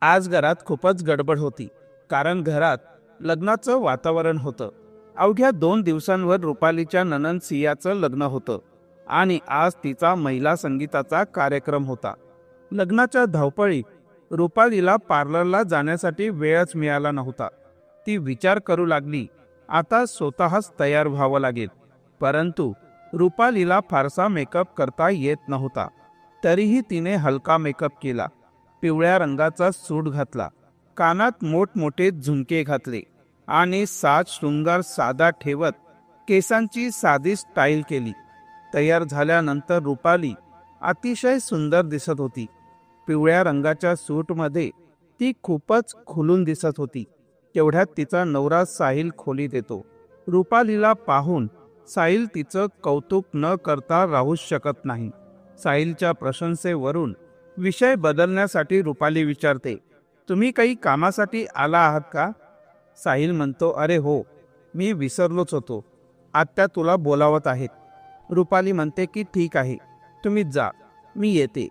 आज घरात खूपच गडबड होती, कारण घरात लग्नाचं वातावरण होतं. अवघ्या 2 दिवसांवर रुपालीच्या नणंद सियाचं लग्न होतं आणि आज तिचा महिला संगीताचा कार्यक्रम होता. लग्नाच्या धावपळीत रुपालीला पार्लरला जाण्यासाठी वेळच मिळाला नव्हता. ती विचार करू लागली, आता स्वतःच तयार व्हावं लागेल. परंतु रुपालीला फारसा मेकअप करता येत नव्हता. तरीही तिने हलका मेकअप केला. पिवळ्या रंगाचा सूट घातला, कानात मोठमोठे झुमके घातले आणि साज शृंगार साधा ठेवत केसांची साधी स्टाईल केली. तयार झाल्यानंतर रुपाली अतिशय सुंदर दिसत होती. पिवळ्या रंगाच्या सूटमध्ये ती खूपच खुलून दिसत होती. तेवढ्यात तिचा नवरा साहिल खोलीत येतो. रुपालीला पाहून साहिल तिचं कौतुक न करता राहूच शकत नाही. साहिलच्या प्रशंसेवरून विषय बदलण्यासाठी रुपाली विचारते, तुम्ही काही कामासाठी आला आहात का? साहिल म्हणतो, अरे हो, मी विसरलोच होतो. आत्या तुला बोलावत आहेत. रुपाली म्हणते की ठीक आहे, तुम्ही जा, मी येते.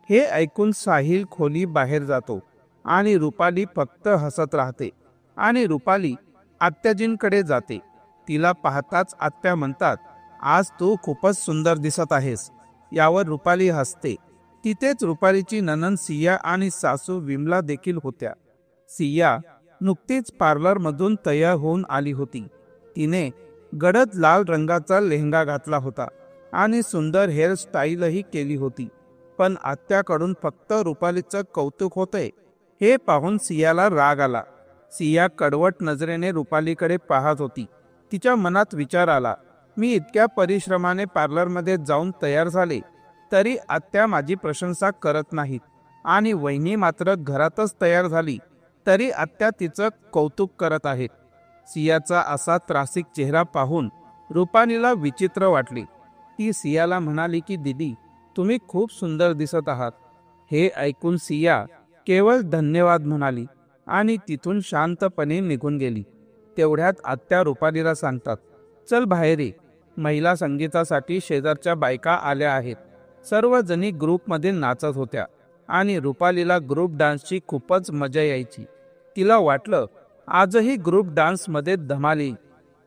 हे ऐकून साहिल खोली बाहेर जातो आणि रुपाली फक्त हसत राहते. आणि रुपाली आत्याजींकडे जाते. तिला पाहताच आत्या म्हणतात, आज तू खूपच सुंदर दिसत आहेस. यावर रुपाली हसते. तिथेच रुपालीची नणंद सिया आणि सासू विमला देखील होत्या. सिया नुकतीच पार्लरमधून तयार होऊन आली होती. तिने गडद लाल रंगाचा लेहंगा घातला होता आणि सुंदर हेअरस्टाईलही केली होती. पण आत्याकडून फक्त रुपालीचं कौतुक होतंय हे पाहून सियाला राग आला. सिया कडवट नजरेने रुपालीकडे पाहत होती. तिच्या मनात विचार आला, मी इतक्या परिश्रमाने पार्लरमध्ये जाऊन तयार झाले, तरी आत्या माझी प्रशंसा करत नाहीत. आणि वहिनी मात्र घरातच तयार झाली, तरी आत्या तिचं कौतुक करत आहेत. सियाचा असा त्रासिक चेहरा पाहून रुपालीला विचित्र वाटले. ती सियाला म्हणाली की दीदी, तुम्ही खूप सुंदर दिसत आहात. हे ऐकून सिया केवळ धन्यवाद म्हणाली आणि तिथून शांतपणे निघून गेली. तेवढ्यात आत्या रुपालीला सांगतात, चल बाहेर ये, महिला संगीतासाठी शेजारच्या बायका आल्या आहेत. सर्वजणी ग्रुपमध्ये नाचत होत्या आणि रुपालीला ग्रुप डान्सची खूपच मजा यायची. तिला वाटलं आजही ग्रुप डान्समध्ये धमाल येईल.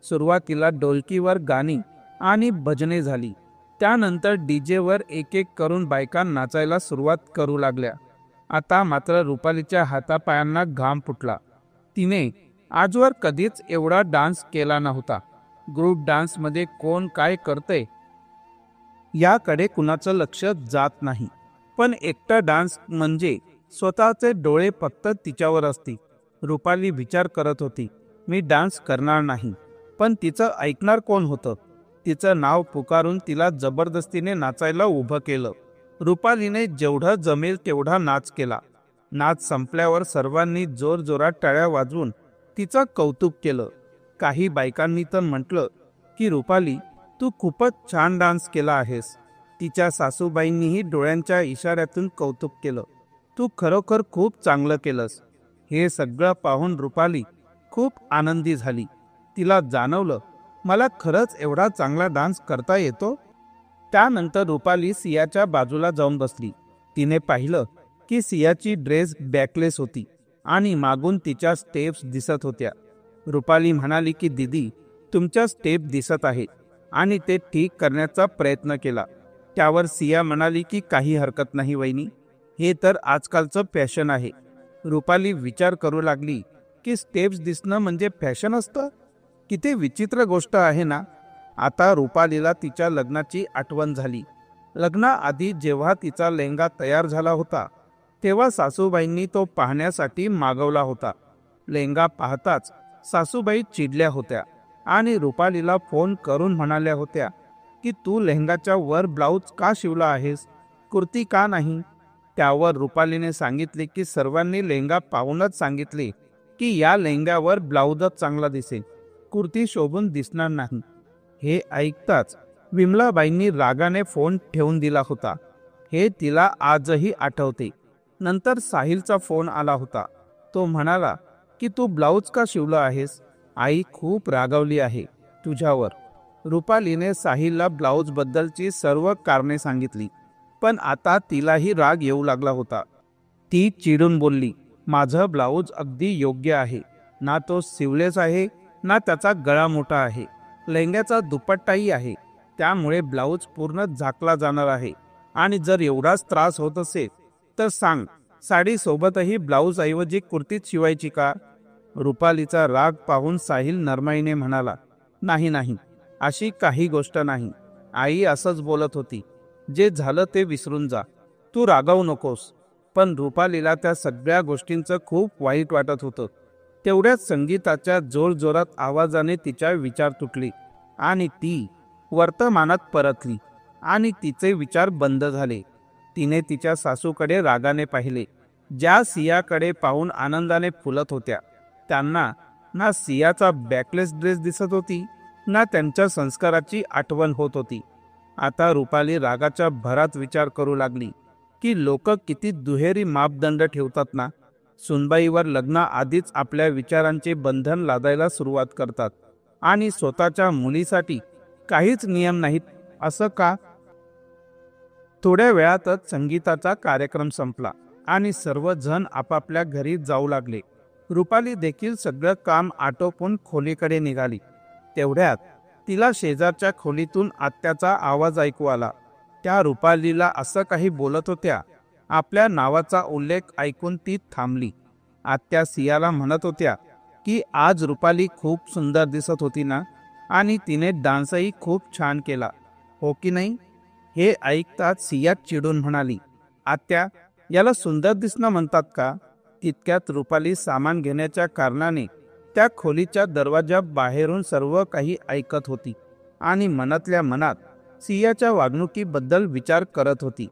सुरुवातीला डोलकीवर गाणी आणि भजने झाली. त्यानंतर डीजेवर एक एक करून बायका नाचायला सुरुवात करू लागल्या. आता मात्र रुपालीच्या हातापायांना घाम फुटला. तिने आजवर कधीच एवढा डान्स केला नव्हता. ग्रुप डान्समध्ये कोण काय करतंय याकडे कुणाचं लक्ष जात नाही. पण एकटा डान्स म्हणजे स्वतःचे डोळे फक्त तिच्यावर असतील. रुपाली विचार करत होती, मी डान्स करणार नाही. पण तिचं ऐकणार कोण होतं? तिचं नाव पुकारून तिला जबरदस्तीने नाचायला उभं केलं. रुपालीने जेवढं जमेल तेवढा नाच केला. नाच संपल्यावर सर्वांनी जोरजोरात टाळ्या वाजवून तिचं कौतुक केलं. काही बायकांनी तर म्हटलं की रुपाली, तू खूपच छान डान्स केला आहेस. तिच्या सासूबाईंनीही डोळ्यांच्या इशाऱ्यातून कौतुक केलं. तू खरोखर खूप चांगलं केलंस. हे सगळं पाहून रुपाली खूप आनंदी झाली. तिला जाणवलं, मला खरंच एवढा चांगला डान्स करता येतो. त्यानंतर रुपाली सियाच्या बाजूला जाऊन बसली. तिने पाहिलं की सियाची ड्रेस बॅकलेस होती आणि मागून तिच्या स्टेप्स दिसत होत्या. रुपाली म्हणाली की दीदी, तुमच्या स्टेप दिसत आहेत आणि ते ठीक करण्याचा प्रयत्न केला. त्यावर सिया म्हणाली की काही हरकत नाही वहिनी, हे तर आजकालचं फॅशन आहे. रुपाली विचार करू लागली की स्टेप्स दिसणं म्हणजे फॅशन असतं? किती विचित्र गोष्ट आहे ना. आता रुपालीला तिच्या लग्नाची आठवण झाली. लग्नाआधी जेव्हा तिचा लेहंगा तयार झाला होता, तेव्हा सासूबाईंनी तो पाहण्यासाठी मागवला होता. लेहंगा पाहताच सासूबाई चिडल्या होत्या आणि रुपालीला फोन करून म्हणाल्या होत्या की तू लेहंगाच्या वर ब्लाऊज का शिवला आहेस, कुर्ती का नाही? त्यावर रुपालीने सांगितले की सर्वांनी लेहंगा पाहूनच सांगितले की या लेहंग्यावर ब्लाऊजच चांगला दिसेल, कुर्ती शोभून दिसणार नाही. हे ऐकताच विमलाबाईंनी रागाने फोन ठेवून दिला होता. हे तिला आजही आठवते. नंतर साहिलचा फोन आला होता. तो म्हणाला की तू ब्लाऊज का शिवला आहेस, आई खूप रागावली आहे तुझ्यावर. रुपालीने साहिलला ब्लाऊज बद्दलची सर्व कारणे सांगितली. पण आता तिलाही राग येऊ लागला होता. ती चिडून बोलली, माझं ब्लाऊज अगदी योग्य आहे ना, तो सिवलेस आहे ना त्याचा गळा मोठा आहे, लेंग्याचा दुपट्टाही आहे, त्यामुळे ब्लाऊज पूर्ण झाकला जाणार आहे. आणि जर एवढाच त्रास होत असेल तर सांग, साडी सोबतही ब्लाऊज ऐवजी कुर्तीच शिवायची का? रुपालीचा राग पाहून साहिल नरमाईने म्हणाला, नाही नाही, अशी काही गोष्ट नाही. आई असंच बोलत होती. जे झालं ते विसरून जा, तू रागावू नकोस. पण रुपालीला त्या सगळ्या गोष्टींचं खूप वाईट वाटत होतं. तेवढ्याच संगीताच्या जोरजोरात आवाजाने तिच्या विचार तुटली आणि ती वर्तमानात परतली आणि तिचे विचार बंद झाले. तिने तिच्या सासूकडे रागाने पाहिले, ज्या सियाकडे पाहून आनंदाने फुलत होत्या. त्यांना ना सियाचा बॅकलेस ड्रेस दिसत होती ना त्यांच्या संस्काराची आठवण होत होती. आता रुपाली रागाच्या भरात विचार करू लागली की लोक किती दुहेरी मापदंड ठेवतात ना. सुनबाईवर लग्ना आधीच आपल्या विचारांचे बंधन लादायला सुरुवात करतात आणि स्वतःच्या मुलीसाठी काहीच नियम नाहीत असं का? थोड्या वेळातच संगीताचा कार्यक्रम संपला आणि सर्वजण आपापल्या घरी जाऊ लागले. रुपाली देखील सगळं काम आटोपून खोलीकडे निघाली. तेवढ्यात तिला शेजारच्या खोलीतून आत्याचा आवाज ऐकू आला. त्या रुपालीला असं काही बोलत होत्या. आपल्या नावाचा उल्लेख ऐकून ती थांबली. आत्या सियाला म्हणत होत्या की आज रुपाली खूप सुंदर दिसत होती ना, आणि तिने डान्सही खूप छान केला, हो की नाही? हे ऐकताच सिया चिडून म्हणाली, आत्या, याला सुंदर दिसणं म्हणतात का? तितक्यात रुपाली सामान घेण्याच्या कारणाने त्या खोलीच्या दरवाजा बाहेरून सर्व काही ऐकत होती आणि मनातल्या मनात सियाच्या वागणुकीबद्दल विचार करत होती.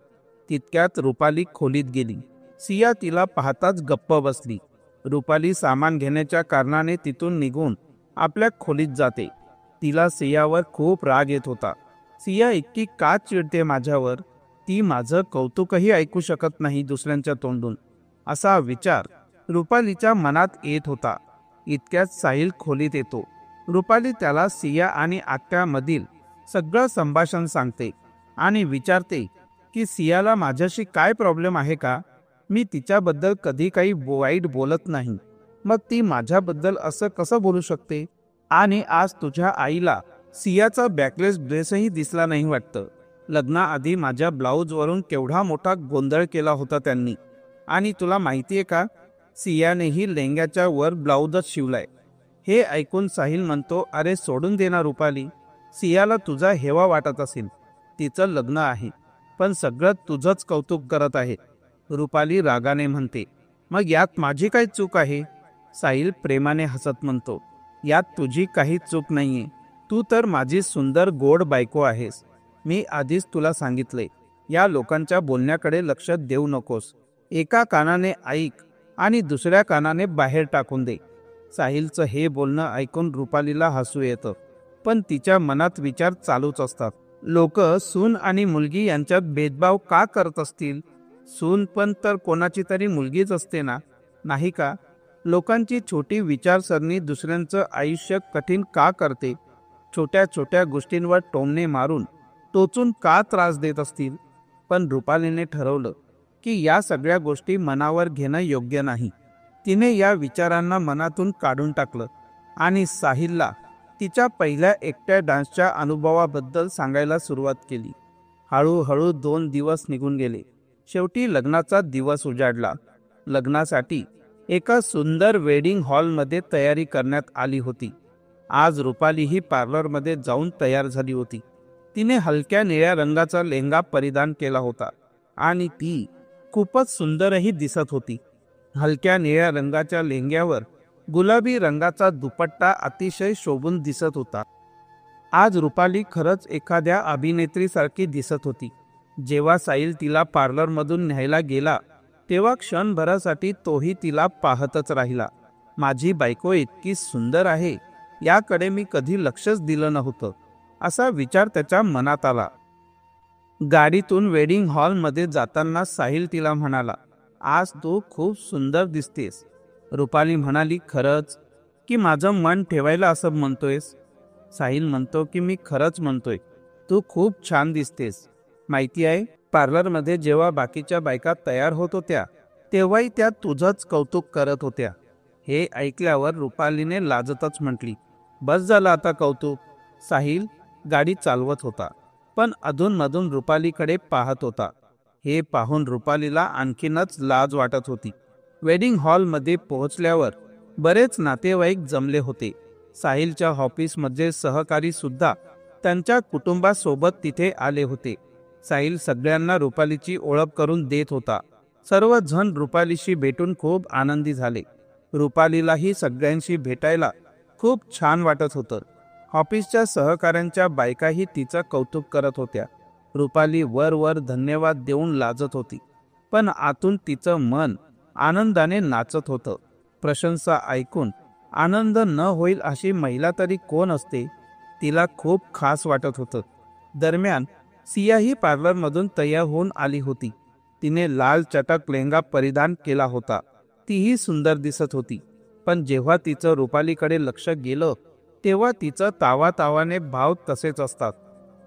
तितक्यात रुपाली खोलीत गेली. सिया तिला पाहताच गप्प बसली. रुपाली सामान घेण्याच्या कारणाने तिथून निघून आपल्या खोलीत जाते. तिला सियावर खूप राग येत होता. सिया इतकी का चिडते माझ्यावर? ती माझं कौतुकही ऐकू शकत नाही दुसऱ्यांच्या तोंडून, असा विचार रुपालीच्या मनात येत होता. इतक्यात साहिल खोलीत येतो. रुपाली त्याला सिया आणि आत्यामधील सगळं संभाषण सांगते आणि विचारते की सियाला माझ्याशी काय प्रॉब्लेम आहे का? मी तिच्याबद्दल कधी काही वाईट बोलत नाही, मग ती माझ्याबद्दल असं कसं बोलू शकते? आणि आज तुझ्या आईला सियाचा बॅकलेस ड्रेसही दिसला नाही वाटतं. लग्नाआधी माझ्या ब्लाऊजवरून केवढा मोठा गोंधळ केला होता त्यांनी. आणि तुला माहितीये का, सियानेही लेंग्याच्या वर ब्लाऊजच शिवलाय. हे ऐकून साहिल म्हणतो, अरे सोडून दे ना रुपाली, सियाला तुझा हेवा वाटत असेल, तिचं लग्न आहे, पण सगळं तुझंच कौतुक करत आहे. रुपाली रागाने म्हणते, मग यात माझी काय चूक आहे? साहिल प्रेमाने हसत म्हणतो, यात तुझी काही चूक नाहीये. तू तर माझी सुंदर गोड बायको आहेस. मी आधीच तुला सांगितले, या लोकांच्या बोलण्याकडे लक्ष देऊ नकोस. एका कानाने ऐक आणि दुसऱ्या कानाने बाहेर टाकून दे. साहिलचं हे बोलणं ऐकून रुपालीला हसू येतं, पण तिच्या मनात विचार चालूच असतात. लोक सून आणि मुलगी यांच्यात भेदभाव का करत असतील? सून पण तर कोणाची तरी मुलगीच असते ना, नाही का? लोकांची छोटी विचारसरणी दुसऱ्यांचं आयुष्य कठीण का करते? छोट्या छोट्या गोष्टींवर टोमणे मारून टोचून का त्रास देत असतील? पण रुपालीने ठरवलं की या सगळ्या गोष्टी मनावर घेणं योग्य नाही. तिने या विचारांना मनातून काढून टाकलं आणि साहिलला तिच्या पहिल्या एकट्या डान्सच्या अनुभवाबद्दल सांगायला सुरुवात केली. हळूहळू 2 दिवस निघून गेले. शेवटी लग्नाचा दिवस उजाडला. लग्नासाठी एका सुंदर वेडिंग हॉलमध्ये तयारी करण्यात आली होती. आज रुपालीही पार्लरमध्ये जाऊन तयार झाली होती. तिने हलक्या निळ्या रंगाचा लेहंगा परिधान केला होता आणि ती खूपच सुंदरही दिसत होती. हलक्या निळ्या रंगाच्या लेहंग्यावर गुलाबी रंगाचा दुपट्टा अतिशय शोभून दिसत होता. आज रुपाली खरंच एखाद्या अभिनेत्रीसारखी दिसत होती. जेव्हा साहिल तिला पार्लरमधून न्यायला गेला तेव्हा क्षणभरासाठी तोही तिला पाहतच राहिला. माझी बायको इतकी सुंदर आहे, याकडे मी कधी लक्षच दिलं नव्हतं, असा विचार त्याच्या मनात आला. गाडीतून वेडिंग हॉलमध्ये जाताना साहिल तिला म्हणाला, आज तू खूप सुंदर दिसतेस. रुपाली म्हणाली, खरंच की माझं मन ठेवायला असं म्हणतोयस? साहिल म्हणतो की मी खरंच म्हणतोय, तू खूप छान दिसतेस. माहिती आहे, पार्लरमध्ये जेव्हा बाकीच्या बायका तयार होत होत्या तेव्हाही त्या तुझंच कौतुक करत होत्या. हे ऐकल्यावर रुपालीने लाजतच म्हटली, बस झालं आता कौतुक. साहिल गाडी चालवत होता, पण अधूनमधून रुपालीकडे पाहत होता. हे पाहून रुपालीला आणखीनच लाज वाटत होती. वेडिंग हॉलमध्ये पोहोचल्यावर बरेच नातेवाईक जमले होते. साहिलच्या ऑफिसमध्ये सहकारी सुद्धा त्यांच्या कुटुंबासोबत तिथे आले होते. साहिल सगळ्यांना रुपालीची ओळख करून देत होता. सर्वजण रुपालीशी भेटून खूप आनंदी झाले. रुपालीलाही सगळ्यांशी भेटायला खूप छान वाटत होतं. ऑफिसच्या सहकाऱ्यांच्या बायकाही तिचं कौतुक करत होत्या. रुपाली वर धन्यवाद देऊन लाजत होती, पण आतून तिचं मन आनंदाने नाचत होतं. प्रशंसा ऐकून आनंद न होईल अशी महिला तरी कोण असते. तिला खूप खास वाटत होतं. दरम्यान सियाही पार्लरमधून तयार होऊन आली होती. तिने लाल चटक लेहंगा परिधान केला होता. तीही सुंदर दिसत होती. पण जेव्हा तिचं रुपालीकडे लक्ष गेलं तेव्हा तिचं तावातावाने भाव तसेच असतात.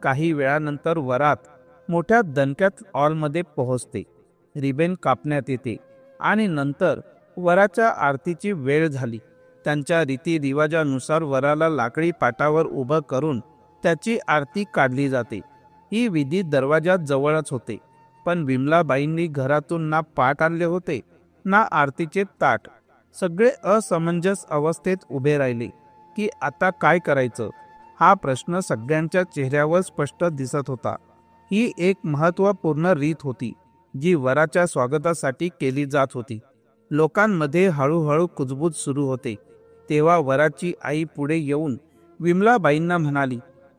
काही वेळानंतर वरात मोठ्या दणक्यात हॉलमध्ये पोहोचते. रिबेन कापण्यात येते आणि नंतर वराच्या आरतीची वेळ झाली. त्यांच्या रीतिरिवाजानुसार वराला लाकडी पाटावर उभं करून त्याची आरती काढली जाते. ही विधी दरवाजात जवळच होते, पण विमलाबाईंनी घरातून ना पाट आणले होते ना आरतीचे ताट. सगळे असमंजस अवस्थेत उभे राहिले की आता काय करायचं हा प्रश्न सगळ्यांच्या चेहऱ्यावर स्पष्ट दिसत होता. ही एक महत्त्वपूर्ण रीत होती जी वराच्या स्वागतासाठी केली जात होती. लोकांमध्ये हळूहळू कुजबूज सुरू होते. तेव्हा वराची आई पुढे येऊन विमलाबाईंना म्हणाली,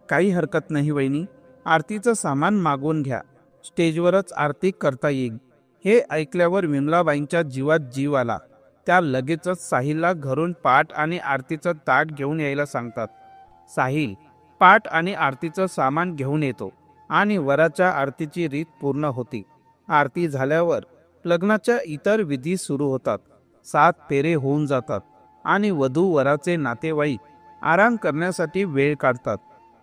काही हरकत नाही वहिनी, आरतीचं सामान मागवून घ्या, स्टेजवरच आरती करता येईल. हे ऐकल्यावर विमलाबाईंच्या जीवात जीव आला. त्या लगेचच साहिलला घरून पाट आणि आरतीचं ताट घेऊन यायला सांगतात. साहिल पाट आणि आरतीचं सामान घेऊन येतो आणि वराच्या आरतीची रीत पूर्ण होती. आरती झाल्यावर लग्नाच्या इतर विधी सुरू होतात. 7 फेरे होऊन जातात आणि वधू वराचे नातेवाईक आराम करण्यासाठी वेळ काढतात.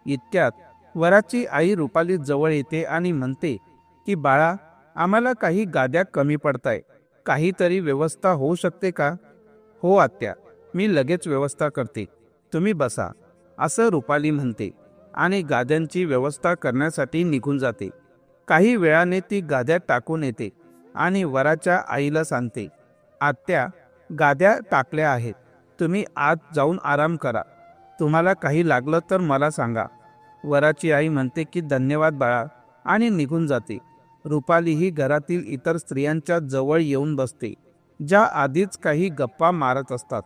इतक्यात वराची आई रुपाली जवळ येते आणि म्हणते की बाळा, आम्हाला काही गाद्या कमी पडताय, काहीतरी व्यवस्था होऊ शकते का? हो आत्या, मी लगेच व्यवस्था करते, तुम्ही बसा, असं रुपाली म्हणते आणि गाद्यांची व्यवस्था करण्यासाठी निघून जाते. काही वेळाने ती गाद्या टाकून येते आणि वराच्या आईला सांगते, आत्या, गाद्या टाकल्या आहेत, तुम्ही आत जाऊन आराम करा, तुम्हाला काही लागलं तर मला सांगा. वराची आई म्हणते की धन्यवाद बाळा आणि निघून जाते. रुपाली ही घरातील इतर स्त्रियांच्या जवळ येऊन बसते, ज्या आधीच काही गप्पा मारत असतात.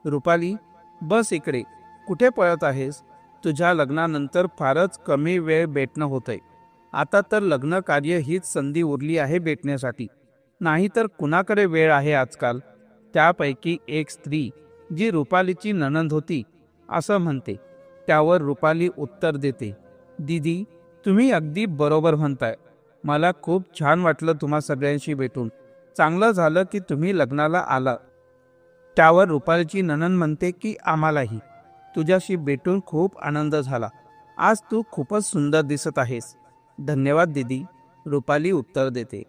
रुपाली, बस इकडे, कुठे पळत आहेस? तुझ्या लग्नानंतर फारच कमी वेळ भेटणं होतंय. आता तर लग्न कार्य हीच संधी उरली आहे भेटण्यासाठी, नाहीतर कुणाकडे वेळ आहे आजकाल? त्यापैकी एक स्त्री जी रुपालीची नणंद होती असं म्हणते. त्यावर रुपाली उत्तर देते, दीदी, तुम्ही अगदी बरोबर म्हणताय. मला खूप छान वाटलं तुम्हा सगळ्यांशी भेटून. चांगलं झालं की तुम्ही लग्नाला आला. त्यावर रुपालीची नणंद म्हणते की आम्हालाही तुझ्याशी भेटून खूप आनंद झाला. आज तू खूपच सुंदर दिसत आहेस. धन्यवाद दीदी, रुपाली उत्तर देते.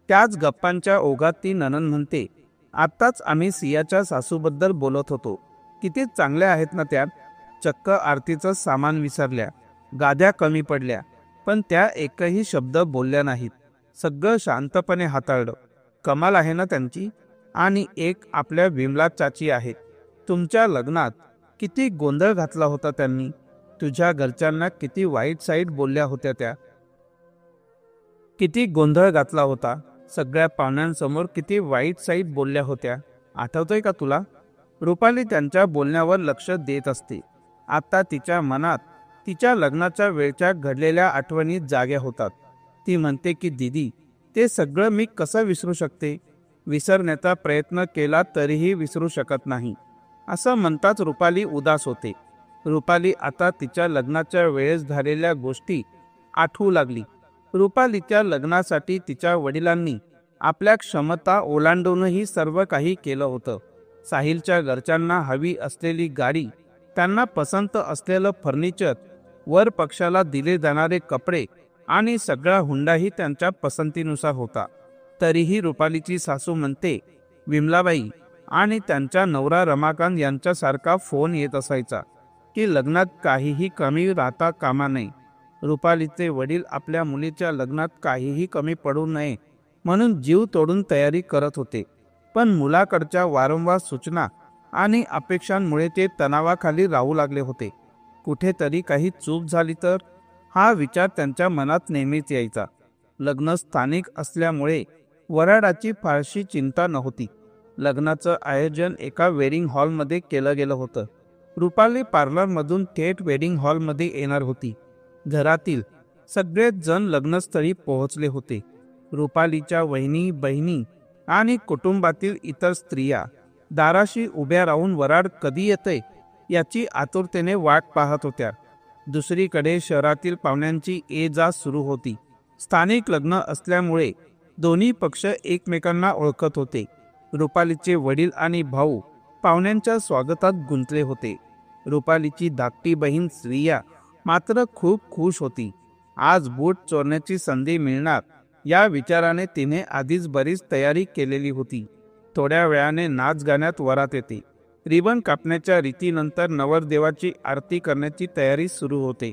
त्याच गप्पांच्या ओघात ती नणंद म्हणते, आत्ताच आम्ही सियाच्या सासूबद्दल बोलत होतो. किती चांगल्या आहेत ना त्या. चक्क आरतीचं सामान विसरल्या, गाद्या कमी पडल्या, पण त्या एकही शब्द बोलल्या नाहीत. सगळं शांतपणे हाताळलं. कमाल आहे ना त्यांची. आणि एक आपल्या विमला चाची आहे. तुमच्या लग्नात किती गोंधळ घातला होता त्यांनी. तुझ्या घरच्यांना किती वाईट साईड बोलल्या होत्या त्या. किती गोंधळ घातला होता. सगळ्या पाहुण्यांसमोर किती वाईट साईड बोलल्या होत्या. आठवतंय का तुला? रुपाली त्यांच्या बोलण्यावर लक्ष देत असते. आता तिच्या मनात तिच्या लग्नाच्या वेळच्या घडलेल्या आठवणी जाग्या होतात. ती म्हणते की दीदी, ते सगळं मी कसं विसरू शकते? विसरण्याचा प्रयत्न केला तरीही विसरू शकत नाही. असं म्हणताच रुपाली उदास होते. रुपाली आता तिच्या लग्नाच्या वेळेस झालेल्या गोष्टी आठवू लागली. रुपालीच्या लग्नासाठी तिच्या वडिलांनी आपल्या क्षमता ओलांडूनही सर्व काही केलं होतं. साहिलच्या घरच्यांना हवी असलेली गाडी, त्यांना पसंत असलेलं फर्निचर, वर पक्षाला दिले जाणारे कपडे आणि सगळा हुंडाही त्यांच्या पसंतीनुसार होता. तरीही रुपालीची सासू म्हणते, विमलाबाई आणि त्यांच्या नवरा रमाकांत यांच्यासारखा फोन येत असायचा की लग्नात काहीही कमी राहता कामा नये. रुपालीचे वडील आपल्या मुलीच्या लग्नात काहीही कमी पडू नये म्हणून जीव तोडून तयारी करत होते. पण मुलाकडच्या वारंवार सूचना आणि अपेक्षांमुळे ते तणावाखाली राहू लागले होते. कुठेतरी काही चूक झाली तर हा विचार त्यांच्या मनात नेहमीच यायचा. लग्न स्थानिक असल्यामुळे वऱ्हाडाची फारशी चिंता नव्हती. लग्नाचं आयोजन एका वेडिंग हॉलमध्ये केलं गेलं होतं. रुपाली पार्लरमधून थेट वेडिंग हॉलमध्ये येणार होती. घरातील सगळेच जण लग्नस्थळी पोहोचले होते. रुपालीच्या वहिनी, बहिणी आणि कुटुंबातील इतर स्त्रिया दाराशी उभ्या राहून वऱ्हाड कधी येतंय याची आतुरतेने वाट पाहत होत्या. दुसरीकडे शहरातील पाहुण्यांची ये जा सुरू होती. स्थानिक लग्न असल्यामुळे दोन्ही पक्ष एकमेकांना ओळखत होते. रुपालीचे वडील आणि भाऊ पाहुण्यांच्या स्वागतात गुंतले होते. रुपालीची धाकटी बहीण श्रिया मात्र खूप खुश होती. आज बूट चोरण्याची संधी मिळणार या विचाराने तिने आधीच बरीच तयारी केलेली होती. थोड्या वेळाने नाच गाण्यात वरात येते. रिबन कापण्याच्या रीतीनंतर नवरदेवाची आरती करण्याची तयारी सुरू होते.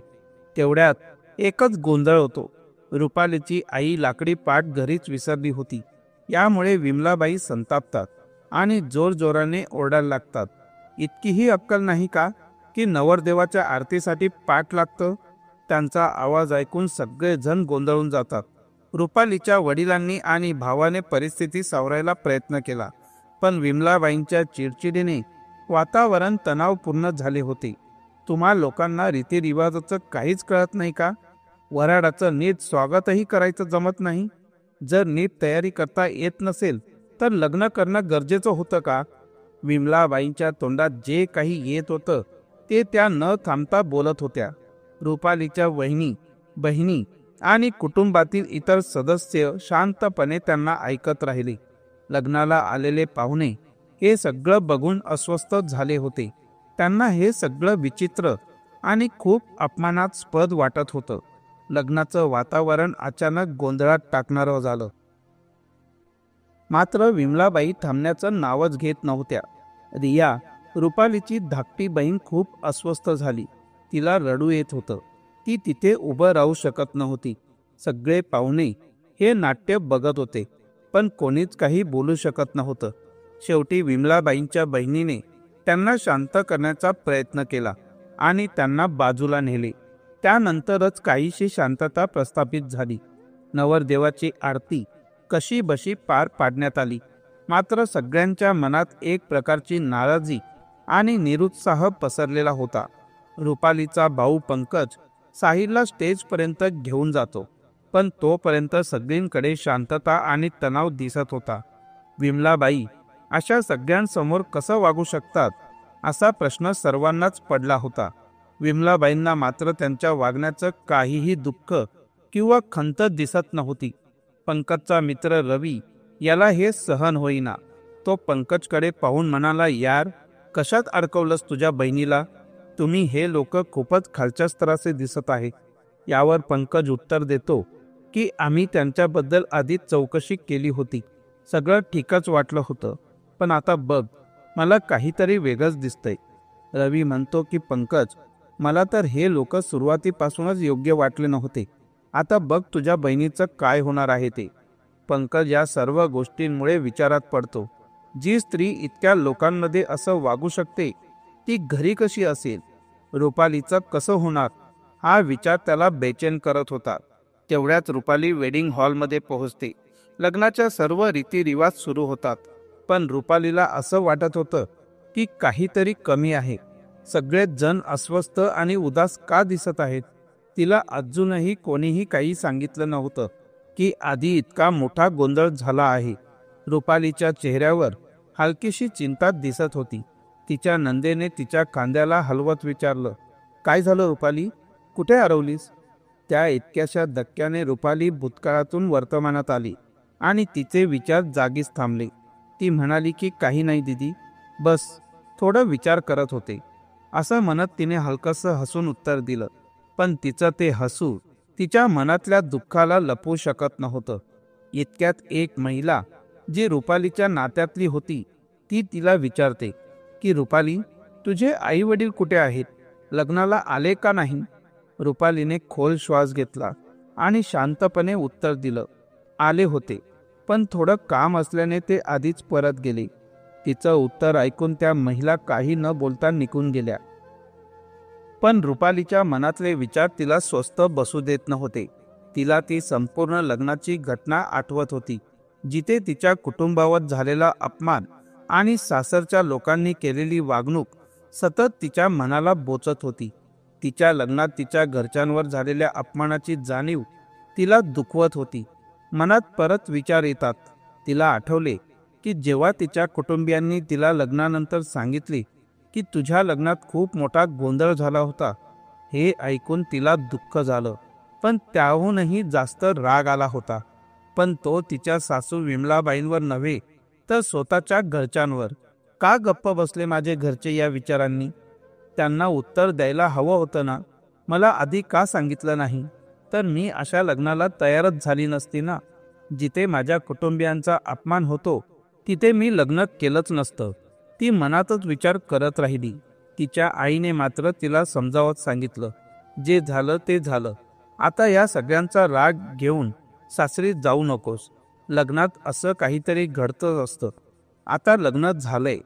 तेवढ्यात एकच गोंधळ होतो. रुपालीची आई लाकडी पाट घरीच विसरली होती. यामुळे विमलाबाई संतापतात आणि जोरजोराने ओरडायला लागतात. इतकीही अक्कल नाही का की नवरदेवाच्या आरतीसाठी पाट लागतं? त्यांचा आवाज ऐकून सगळेजण गोंधळून जातात. रुपालीच्या वडिलांनी आणि भावाने परिस्थिती सावरायला प्रयत्न केला, पण विमलाबाईंच्या चिडचिडीने वातावरण तणावपूर्ण झाले होते. तुम्हा लोकांना रीतिरिवाजाचं काहीच कळत नाही का? वऱ्हाडाचं नीट स्वागतही करायचं जमत नाही? जर नीट तयारी करता येत नसेल तर लग्न करणं गरजेचं होतं का? विमलाबाईंच्या तोंडात जे काही येत होतं ते त्या न थांबता बोलत होत्या. रुपालीच्या वहिनी, बहिणी आणि कुटुंबातील इतर सदस्य शांतपणे त्यांना ऐकत राहिले. लग्नाला आलेले पाहुणे हे सगळं बघून अस्वस्थ झाले होते. त्यांना हे सगळं विचित्र आणि खूप अपमानास्पद वाटत होतं. लग्नाचं वातावरण अचानक गोंधळात टाकणारं झालं. मात्र विमलाबाई थांबण्याचं नावच घेत नव्हत्या. रिया, रुपालीची धाकटी बहीण, खूप अस्वस्थ झाली. तिला रडू येत होतं. ती तिथे उभं राहू शकत नव्हती. सगळे पाहुणे हे नाट्य बघत होते, पण कोणीच काही बोलू शकत नव्हतं. शेवटी विमलाबाईंच्या बहिणीने त्यांना शांत करण्याचा प्रयत्न केला आणि त्यांना बाजूला नेले. त्यानंतरच काहीशी शांतता प्रस्थापित झाली. नवरदेवाची आरती कशी बशी पार पाडण्यात आली. मात्र सगळ्यांच्या मनात एक प्रकारची नाराजी आणि निरुत्साह पसरलेला होता. रुपालीचा भाऊ पंकज साहिलला स्टेजपर्यंत घेऊन जातो, पण तोपर्यंत सगळींकडे शांतता आणि तणाव दिसत होता. विमलाबाई अशा सगळ्यांसमोर कसं वागू शकतात असा प्रश्न सर्वांनाच पडला होता. विमलाबाईंना मात्र त्यांच्या वागण्याचं काहीही दुःख किंवा खंत दिसत नव्हती. पंकजचा मित्र रवी याला हे सहन होईना. तो पंकजकडे पाहून म्हणाला, यार, कशात अडकवलंस तुझ्या बहिणीला? तुम्ही हे लोक खूपच खालच्या स्तराचे दिसत आहे. यावर पंकज उत्तर देतो की आम्ही त्यांच्याबद्दल आधीच चौकशी केली होती. सगळं ठीकच वाटलं होतं, पण आता बघ, मला काहीतरी वेगळंच दिसतंय. रवी म्हणतो की पंकज, मला तर हे लोक सुरुवातीपासूनच योग्य वाटले नव्हते. आता बघ तुझ्या बहिणीचं काय होणार आहे ते. पंकज या सर्व गोष्टींमुळे विचारात पडतो. जी स्त्री इतक्या लोकांमध्ये असं वागू शकते ती घरी कशी असेल? रुपालीचं कसं होणार हा विचार त्याला बेचैन करत होता. तेवढ्याच रुपाली वेडिंग हॉलमध्ये पोहोचते. लग्नाच्या सर्व रीतिरिवाज सुरू होतात, पण रुपालीला असं वाटत होतं की काहीतरी कमी आहे. सगळेच जण अस्वस्थ आणि उदास का दिसत आहेत? तिला अजूनही कोणीही काही सांगितलं नव्हतं की आधी इतका मोठा गोंधळ झाला आहे. रुपालीच्या चेहऱ्यावर हलकीशी चिंता दिसत होती. तिच्या नंदेने तिच्या खांद्याला हलवत विचारलं, काय झालं रुपाली? कुठे हरवलीस? त्या इतक्याशा धक्क्याने रुपाली भूतकाळातून वर्तमानात आली आणि तिचे विचार जागीच थांबले. ती म्हणाली की काही नाही दीदी, बस थोडं विचार करत होते. असं म्हणत तिने हलकसं हसून उत्तर दिलं, पण तिचं ते हसू तिच्या मनातल्या दुःखाला लपवू शकत नव्हतं. इतक्यात एक महिला जी रुपालीच्या नात्यातली होती ती तिला विचारते की रुपाली, तुझे आई वडील कुठे आहेत? लग्नाला आले का नाही? रुपालीने खोल श्वास घेतला आणि शांतपणे उत्तर दिलं, आले होते, पण थोडं काम असल्याने ते आधीच परत गेले. तिचं उत्तर ऐकून त्या महिला काही न बोलता निघून गेल्या. पण रुपालीच्या मनातले विचार तिला स्वस्थ बसू देत नव्हते. तिला ती संपूर्ण लग्नाची घटना आठवत होती, जिथे तिच्या कुटुंबावर झालेला अपमान आणि सासरच्या लोकांनी केलेली वागणूक सतत तिच्या मनाला बोचत होती. तिच्या लग्नात तिच्या घरच्यांवर झालेल्या अपमानाची जाणीव तिला दुखवत होती. मनात परत विचार येतात. तिला आठवले की जेव्हा तिच्या कुटुंबियांनी तिला लग्नानंतर सांगितले की तुझ्या लग्नात खूप मोठा गोंधळ झाला होता. हे ऐकून तिला दुःख झालं, पण त्याहूनही जास्त राग आला होता. पण तो तिच्या सासू विमलाबाईंवर नव्हे, तर स्वतःच्या घरच्यांवर. का गप्प बसले माझे घरचे या विचारांनी? त्यांना उत्तर द्यायला हवं होतं ना. मला आधी का सांगितलं नाही? तर मी अशा लग्नाला तयारच झाली नसती ना. जिथे माझ्या कुटुंबियांचा अपमान होतो तिथे मी लग्न केलंच नसतं. ती मनातच विचार करत राहिली. तिच्या आईने मात्र तिला समजावत सांगितलं, जे झालं ते झालं. आता या सगळ्यांचा राग घेऊन सासरी जाऊ नकोस. लग्नात असं काहीतरी घडतंच असतं. आता लग्न झालंय,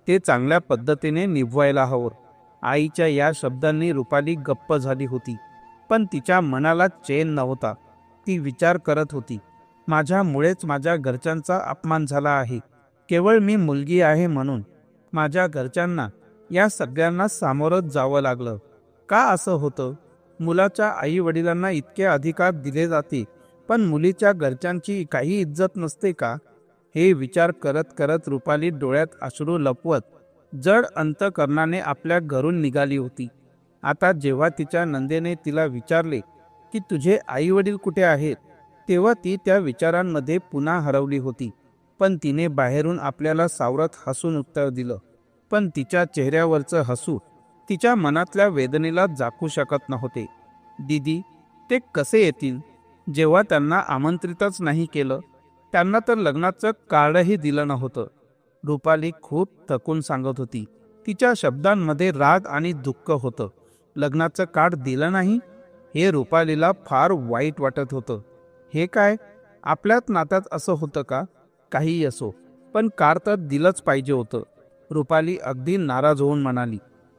ते चांगल्या पद्धतीने निभवायला हवं. आईच्या या शब्दांनी रुपाली गप्प झाली होती, पण तिच्या मनाला चैन नव्हता. ती विचार करत होती, माझ्यामुळेच माझ्या घरच्यांचा अपमान झाला आहे. केवळ मी मुलगी आहे म्हणून माझ्या घरच्यांना या सगळ्यांना सामोरं जावं लागलं. का असं होतं? मुलाच्या आई वडिलांना इतके अधिकार दिले जाते, पण मुलीच्या घरच्यांची काही इज्जत नसते का? हे विचार करत करत रुपाली डोळ्यात अश्रू लपवत जड अंतकरणाने आपल्या घरून निघाली होती. आता जेव्हा तिच्या नंदेने तिला विचारले की तुझे आई वडील कुठे आहेत, तेव्हा ती त्या विचारांमध्ये पुन्हा हरवली होती. पण तिने बाहेरून आपल्याला सावरत हसून उत्तर दिलं, पण तिच्या चेहऱ्यावरचं हसू तिच्या मनातल्या वेदनेला झाकू शकत नव्हते. दीदी, ते कसे येतील जेव्हा त्यांना आमंत्रितच नाही केलं? त्यांना तर लग्नाचं कार्डही दिलं नव्हतं. रुपाली खूप थकून सांगत होती. तिच्या शब्दांमध्ये राग आणि दुःख होतं. लग्नाचं कार्ड दिलं नाही हे रुपालीला फार वाईट वाटत होतं. हे काय, आपल्यात नात्यात असं होतं का? काहीही असो, पण कार्ड तर दिलंच पाहिजे होतं. रुपाली अगदी नाराज होऊन म्हणाली.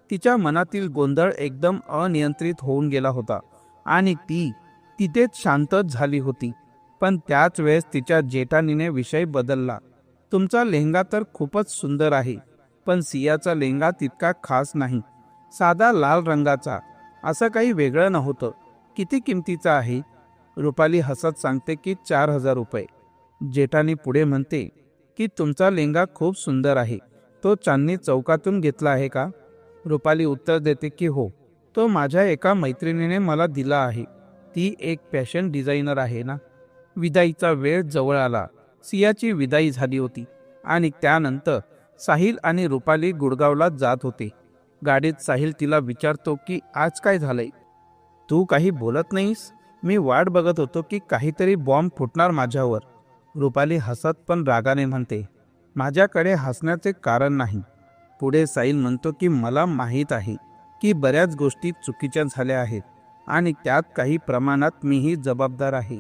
तिच्या मनातील गोंधळ एकदम अनियंत्रित होऊन गेला होता आणि ती तिथेच शांतच झाली होती. पण त्याच वेळेस तिच्या जेठानीने विषय बदलला. तुमचा लेहंगा तर खूपच सुंदर आहे, पण सियाचा लेहंगा तितका खास नाही. साधा लाल रंगाचा, असं काही वेगळं नव्हतं. किती किमतीचा आहे? रुपाली हसत सांगते की 4,000 रुपये. जेठानी पुढे म्हणते की तुमचा लेहंगा खूप सुंदर आहे. तो चांदणी चौकातून घेतला आहे का? रुपाली उत्तर देते की हो, तो माझ्या एका मैत्रिणीने मला दिला आहे. ती एक फॅशन डिझायनर आहे ना. विदाईचा वेळ जवळ आला. सियाची विदाई झाली होती आणि त्यानंतर साहिल आणि रुपाली गुडगावला जात होते. गाडीत साहिल तिला विचारतो की आज काय झालंय? तू काही बोलत नाहीस? मी वाट बघत होतो की काहीतरी बॉम्ब फुटणार माझ्यावर. रुपाली हसत पण रागाने म्हणते, माझ्याकडे हसण्याचे कारण नाही. पुढे साहिल म्हणतो की मला माहीत आहे की बऱ्याच गोष्टी चुकीच्या झाल्या आहेत आणि त्यात काही प्रमाणात मीही जबाबदार आहे.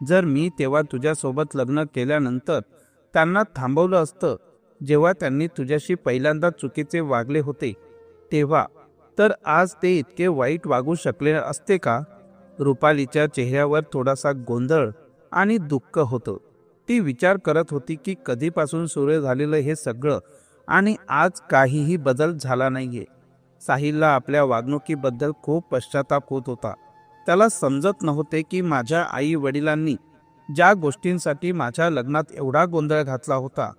जर मी तेव्हा तुझ्यासोबत लग्न केल्यानंतर त्यांना थांबवलं असतं, जेव्हा त्यांनी तुझ्याशी पहिल्यांदा चुकीचे वागले होते तेव्हा, तर आज ते इतके वाईट वागू शकले असते का? रुपालीच्या चेहऱ्यावर थोडासा गोंधळ आणि दुःख होतं. ती विचार करत होती की कधीपासून सुरू झालेलं हे सगळं आणि आज काहीही बदल झाला नाहीये. साहिलला आपल्या वागणुकीबद्दल खूप पश्चाताप होत होता. त्याला समजत नव्हते की माझ्या आई वडिलांनी ज्या गोष्टींसाठी माझ्या लग्नात एवढा गोंधळ घातला होता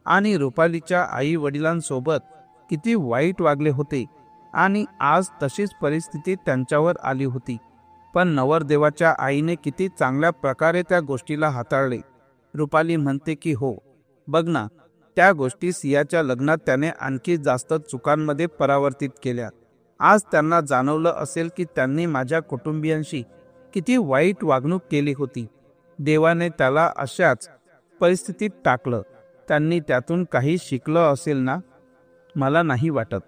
आणि रुपालीच्या आई वडिलांसोबत किती वाईट वागले होते आणि आज तशीच परिस्थिती त्यांच्यावर आली होती. पण नवरदेवाच्या आईने किती चांगल्या प्रकारे त्या गोष्टीला हाताळले. रुपाली म्हणते की हो, बघ ना, त्या गोष्टी सियाच्या लग्नात त्याने आणखी जास्त चुकांमध्ये परावर्तित केल्या. आज त्यांना जाणवलं असेल की त्यांनी माझ्या कुटुंबियांशी किती वाईट वागणूक केली होती. देवाने त्याला अशाच परिस्थितीत टाकलं. त्यांनी त्यातून काही शिकलं असेल ना? मला नाही वाटत.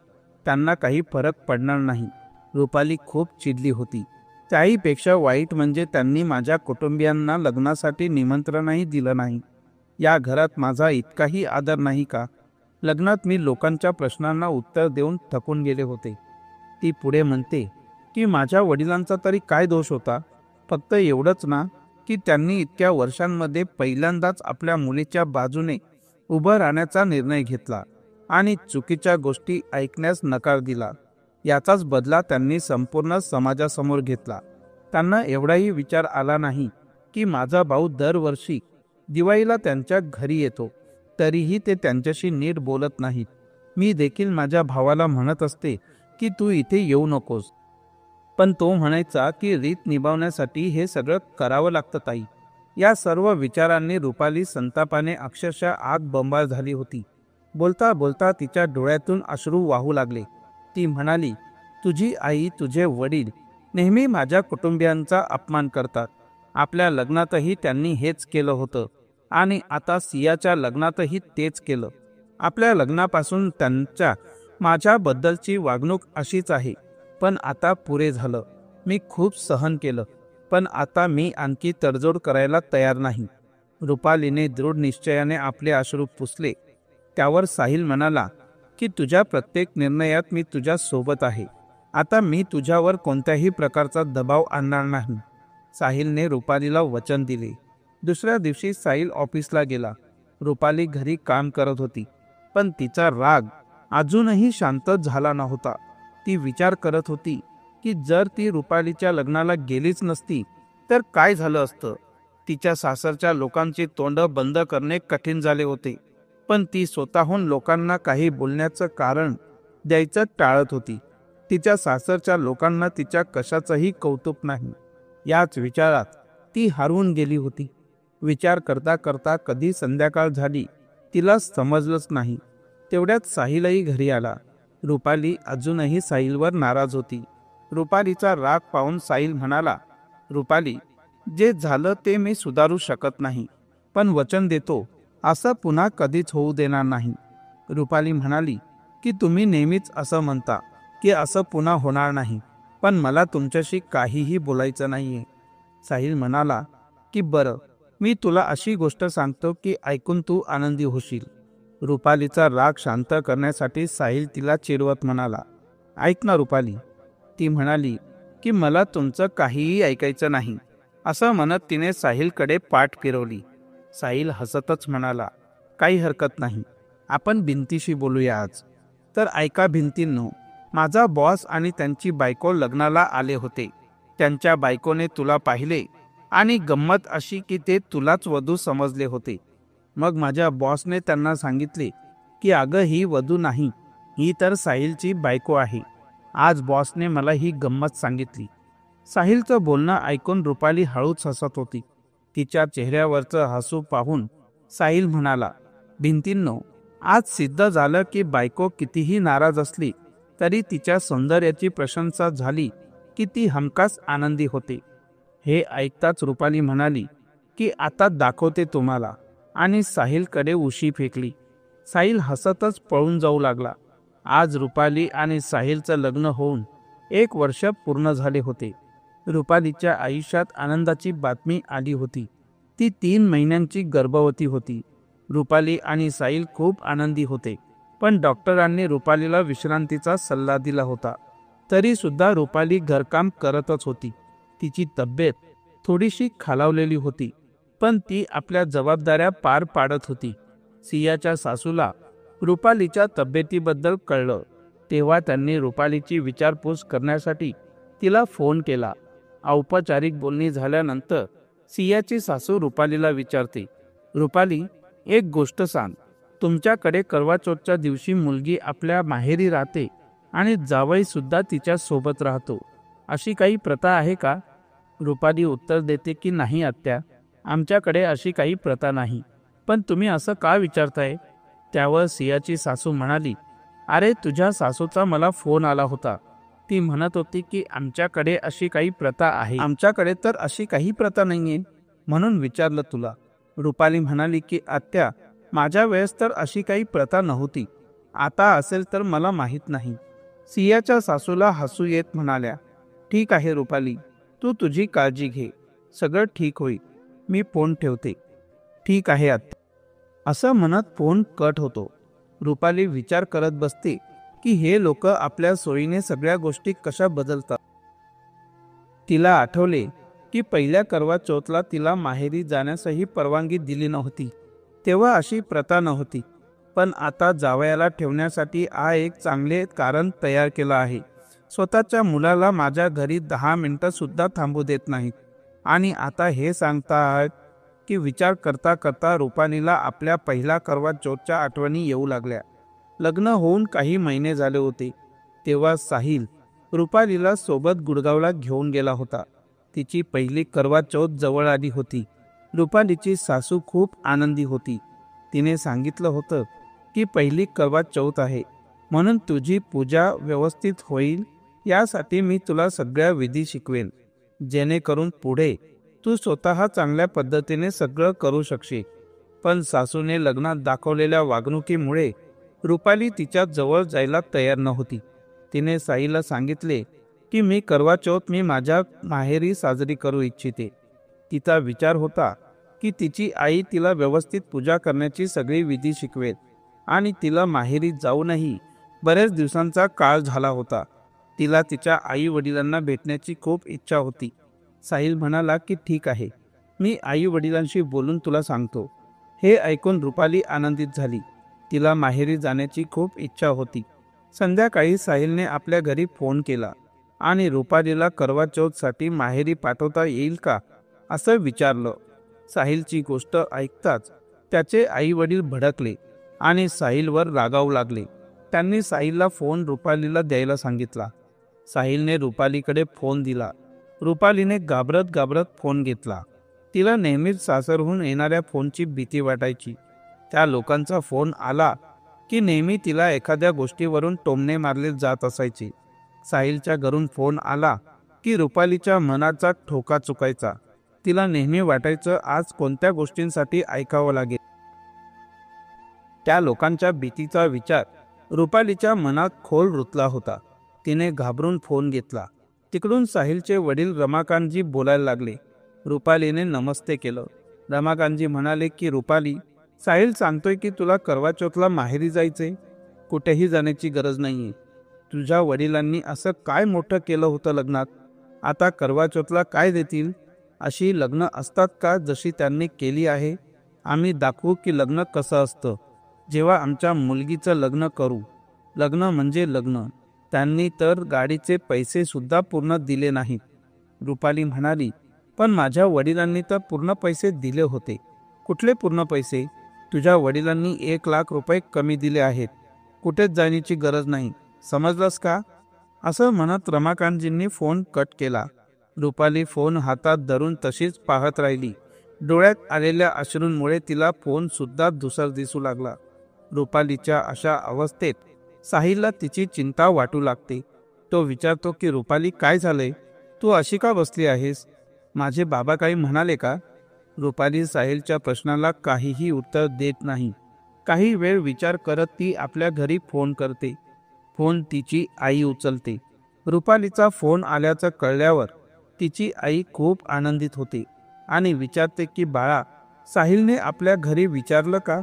त्यांना काही फरक पडणार नाही. रुपाली खूप चिडली होती. त्याहीपेक्षा वाईट म्हणजे त्यांनी माझ्या कुटुंबियांना लग्नासाठी निमंत्रणही दिलं नाही. या घरात माझा इतकाही आदर नाही का? लग्नात मी लोकांच्या प्रश्नांना उत्तर देऊन थकून गेले होते. ती पुढे म्हणते की माझ्या वडिलांचा तरी काय दोष होता? फक्त एवढंच ना की त्यांनी इतक्या वर्षांमध्ये पहिल्यांदाच आपल्या मुलीच्या बाजूने उभं राहण्याचा निर्णय घेतला आणि चुकीच्या गोष्टी ऐकण्यास नकार दिला. याचाच बदला त्यांनी संपूर्ण समाजासमोर घेतला. त्यांना एवढाही विचार आला नाही की माझा भाऊ दरवर्षी दिवाळीला त्यांच्या घरी येतो, तरीही ते त्यांच्याशी नीट बोलत नाहीत. मी देखील माझ्या भावाला म्हणत असते की तू इथे येऊ नकोस, पण तो म्हणायचा की रीत निभावण्यासाठी हे सगळं करावं लागतं ताई. या सर्व विचारांनी रुपाली संतापाने अक्षरशः आग बंबाळ झाली होती. बोलता बोलता तिच्या डोळ्यातून अश्रू वाहू लागले. ती म्हणाली, तुझी आई, तुझे वडील नेहमी माझ्या कुटुंबियांचा अपमान करतात. आपल्या लग्नातही त्यांनी हेच केलं होतं आणि आता सियाच्या लग्नातही तेच केलं. आपल्या लग्नापासून त्यांच्या माझ्याबद्दलची वागणूक अशीच आहे. पण आता पुरे झालं. मी खूप सहन केलं, पण आता मी आणखी तडजोड करायला तयार नाही. रुपालीने दृढ निश्चयाने आपले अश्रू पुसले. त्यावर साहिल म्हणाला की तुझ्या प्रत्येक निर्णयात मी तुझ्या सोबत आहे. आता मी तुझ्यावर कोणत्याही प्रकारचा दबाव आणणार नाही. साहिलने रुपालीला वचन दिले. दुसऱ्या दिवशी साहिल ऑफिसला गेला. रुपाली घरी काम करत होती, पण तिचा राग अजूनही शांत झाला नव्हता. ती विचार करत होती की जर ती रुपालीच्या लग्नाला गेलीच नसती तर काय झालं असतं. तिच्या सासरच्या लोकांची तोंड बंद करणे कठीण झाले होते, पण ती स्वतःहून लोकांना काही बोलण्याचं कारण द्यायचं टाळत होती. तिच्या सासरच्या लोकांना तिच्या कशाचंही कौतुक नाही. याच विचारात ती हरवून गेली होती. विचार करता करता कधी संध्याकाळ झाली तिला समजलंच नाही. तेवढ्यात साहिलही घरी आला. रुपाली अजूनही साहिलवर नाराज होती. रुपालीचा राग पाहून साहिल म्हणाला, रुपाली, जे झालं ते मी सुधारू शकत नाही, पण वचन देतो असं पुन्हा कधीच होऊ देणार नाही. रुपाली म्हणाली की तुम्ही नेहमीच असं म्हणता की असं पुन्हा होणार नाही, पण मला तुमच्याशी काहीही बोलायचं नाहीये. साहिल म्हणाला की बरं, मी तुला अशी गोष्ट सांगतो की ऐकून तू आनंदी होशील. रुपालीचा राग शांत करण्यासाठी साहिल तिला चिडवत म्हणाला, ऐक ना रुपाली. ती म्हणाली की मला तुमचं काहीही ऐकायचं नाही. असं म्हणत तिने साहिलकडे पाठ फिरवली. साहिल हसतच म्हणाला, काही हरकत नाही, आपण भिंतीशी बोलूया आज. तर ऐका भिंतींनो, माझा बॉस आणि त्यांची बायको लग्नाला आले होते. त्यांच्या बायकोने तुला पाहिले आणि गंमत अशी की ते तुलाच वधू समजले होते. मग माझ्या बॉसने त्यांना सांगितले की अगं ही वधू नाही, ही तर साहिलची बायको आहे. आज बॉसने मला ही गंमत सांगितली. साहिलचं बोलणं ऐकून रुपाली हळूच हसत होती. तिच्या चेहऱ्यावरचं हसू पाहून साहिल म्हणाला, भिंतींनो, आज सिद्ध झालं की बायको कितीही नाराज असली तरी तिच्या सौंदर्याची प्रशंसा झाली की ती हमखास आनंदी होते. हे ऐकताच रुपाली म्हणाली की आता दाखवते तुम्हाला, आणि साहिलकडे उशी फेकली. साहिल हसतच पळून जाऊ लागला. आज रुपाली आणि साहिलचं लग्न होऊन 1 वर्ष पूर्ण झाले होते. रुपालीच्या आयुष्यात आनंदाची बातमी आली होती. ती 3 महिन्यांची गर्भवती होती. रुपाली आणि साहिल खूप आनंदी होते, पण डॉक्टरांनी रुपालीला विश्रांतीचा सल्ला दिला होता. तरी सुद्धा रुपाली घरकाम करतच होती. तिची तब्येत थोडीशी खालावलेली होती, पण ती आपल्या जबाबदाऱ्या पार पाडत होती. सियाच्या सासूला रुपालीच्या तब्येतीबद्दल कळलं तेव्हा त्यांनी रुपालीची विचारपूस करण्यासाठी तिला फोन केला. औपचारिक बोलणी झाल्यानंतर सियाची सासू रुपालीला विचारते, रुपाली, एक गोष्ट सांग, तुमच्याकडे करवा चौथच्या दिवशी मुलगी आपल्या माहेरी राहते आणि जावई सुद्धा तिच्या सोबत राहतो, अशी काही प्रथा आहे का? रुपाली उत्तर देते की नाही आत्या, आमच्याकडे अशी काही प्रथा नाही. पण तुम्ही असं का विचारताय? त्यावर सियाची सासू म्हणाली, अरे तुझ्या सासूचा मला फोन आला होता. ती म्हणत होती की आमच्याकडे अशी काही प्रथा आहे. आमच्याकडे तर अशी काही प्रथा नाहीये. म्हणून विचारलं तुला. रुपाली म्हणाली की आत्या, माझ्या वेळेस तर अशी काही प्रथा नव्हती. आता असेल तर मला माहीत नाही. सियाच्या सासूला हसू येत म्हणाल्या, ठीक आहे रुपाली, तू तुझी काळजी घे. सगळं ठीक होईल. मी फोन ठेवते. ठीक आहे आत्या. असं म्हणत फोन कट होतो. रुपाली विचार करत बसते की हे लोक आपल्या सोयीने सगळ्या गोष्टी कशा बदलतात. तिला आठवले की पहिल्या करवा चौथला तिला माहेरी जाण्यासही परवानगी दिली नव्हती. तेव्हा अशी प्रथा नव्हती. पण आता जावयाला ठेवण्यासाठी हा एक चांगले कारण तयार केलं आहे. स्वतःच्या मुलाला माझ्या घरी 10 मिनिटं सुद्धा थांबू देत नाहीत. आणि आता हे सांगतात की विचार करता करता रुपालीला आपल्या पहिल्या करवा चौथच्या आठवणी येऊ लागल्या. लग्न होऊन काही महिने झाले होते तेव्हा साहिल रुपालीला सोबत गुडगावला घेऊन गेला होता. तिची पहिली करवा चौथ जवळ आली होती. रुपालीची सासू खूप आनंदी होती. तिने सांगितलं होतं की पहिली करवा चौथ आहे म्हणून तुझी पूजा व्यवस्थित होईल, यासाठी मी तुला सगळ्या विधी शिकवेन, जेणेकरून पुढे तू स्वतः चांगल्या पद्धतीने सगळं करू शकशील. पण सासूने लग्नात दाखवलेल्या वागणुकीमुळे रुपाली तिच्या जवळ जायला तयार नव्हती. तिने साईला सांगितले की मी करवा चौथ मी माझ्या माहेरी साजरी करू इच्छिते. तिचा विचार होता की तिची आई तिला व्यवस्थित पूजा करण्याची सगळी विधी शिकवेल आणि तिला माहेरी जाऊनही बरेच दिवसांचा काळ झाला होता. तिला तिच्या आई वडिलांना भेटण्याची खूप इच्छा होती. साहिल म्हणाला की ठीक आहे, मी आई वडिलांशी बोलून तुला सांगतो. हे ऐकून रुपाली आनंदित झाली. तिला माहेरी जाण्याची खूप इच्छा होती. संध्याकाळी साहिलने आपल्या घरी फोन केला आणि रुपालीला करवा चौथसाठी माहेरी पाठवता येईल का असं विचारलं. साहिलची गोष्ट ऐकताच त्याचे आई वडील भडकले आणि साहिलवर रागावू लागले. त्यांनी साहिलला फोन रुपालीला द्यायला सांगितला. साहिलने रुपालीकडे फोन दिला. रुपालीने घाबरत घाबरत फोन घेतला. तिला नेहमीच सासरहून येणाऱ्या फोनची भीती वाटायची. त्या लोकांचा फोन आला की नेहमी तिला एखाद्या गोष्टीवरून टोमणे मारले जात असायचे. साहिलच्या घरून फोन आला की रुपालीच्या मनाचा ठोका चुकायचा. तिला नेहमी वाटायचं आज कोणत्या गोष्टींसाठी ऐकावं लागेल. त्या लोकांच्या भीतीचा विचार रुपालीच्या मनात खोल रुतला होता. तिने घाबरून फोन घेतला. तिकडून साहिलचे वडील रमाकांतजी बोलायला लागले. रुपालीने नमस्ते केलं. रमाकांतजी म्हणाले की रुपाली, साहिल सांगतोय की तुला करवा चौथला माहेरी जायचे. कुठेही जाण्याची गरज नाहीये. तुझ्या वडिलांनी असं काय मोठं केलं होतं लग्नात, आता करवा चौथला काय देतील. अशी लग्न असतात का जशी त्यांनी केली आहे. आम्ही दाखवू की लग्न कसं असतं. जेव्हा आमच्या मुलगीचं लग्न करू. लग्न म्हणजे लग्न. त्यांनी तर गाडीचे पैसे सुद्धा पूर्ण दिले नाहीत. रुपाली म्हणाली, पण माझ्या वडिलांनी तर पूर्ण पैसे दिले होते. कुठले पूर्ण पैसे. तुझ्या वडिलांनी 1,00,000 रुपये कमी दिले आहेत. कुठेच जाण्याची गरज नाही, समजलंस का. असं म्हणत रमाकांतजींनी फोन कट केला. रुपाली फोन हातात धरून तशीच पाहत राहिली. डोळ्यात आलेल्या अश्रूंमुळे तिला फोन सुद्धा धुसर दिसू लागला. रुपालीच्या अशा अवस्थेत साहिलला तिची चिंता वाटू लागते. तो विचारतो की रुपाली, काय झालंय, तू अशी का बसली आहेस. माझे बाबा काही म्हणाले का. रुपाली साहिलच्या प्रश्नाला काहीही उत्तर देत नाही. काही वेळ विचार करत ती आपल्या घरी फोन करते. फोन तिची आई उचलते. रुपालीचा फोन आल्याचं कळल्यावर तिची आई खूप आनंदित होते आणि विचारते की बाळा, साहिलने आपल्या घरी विचारलं का,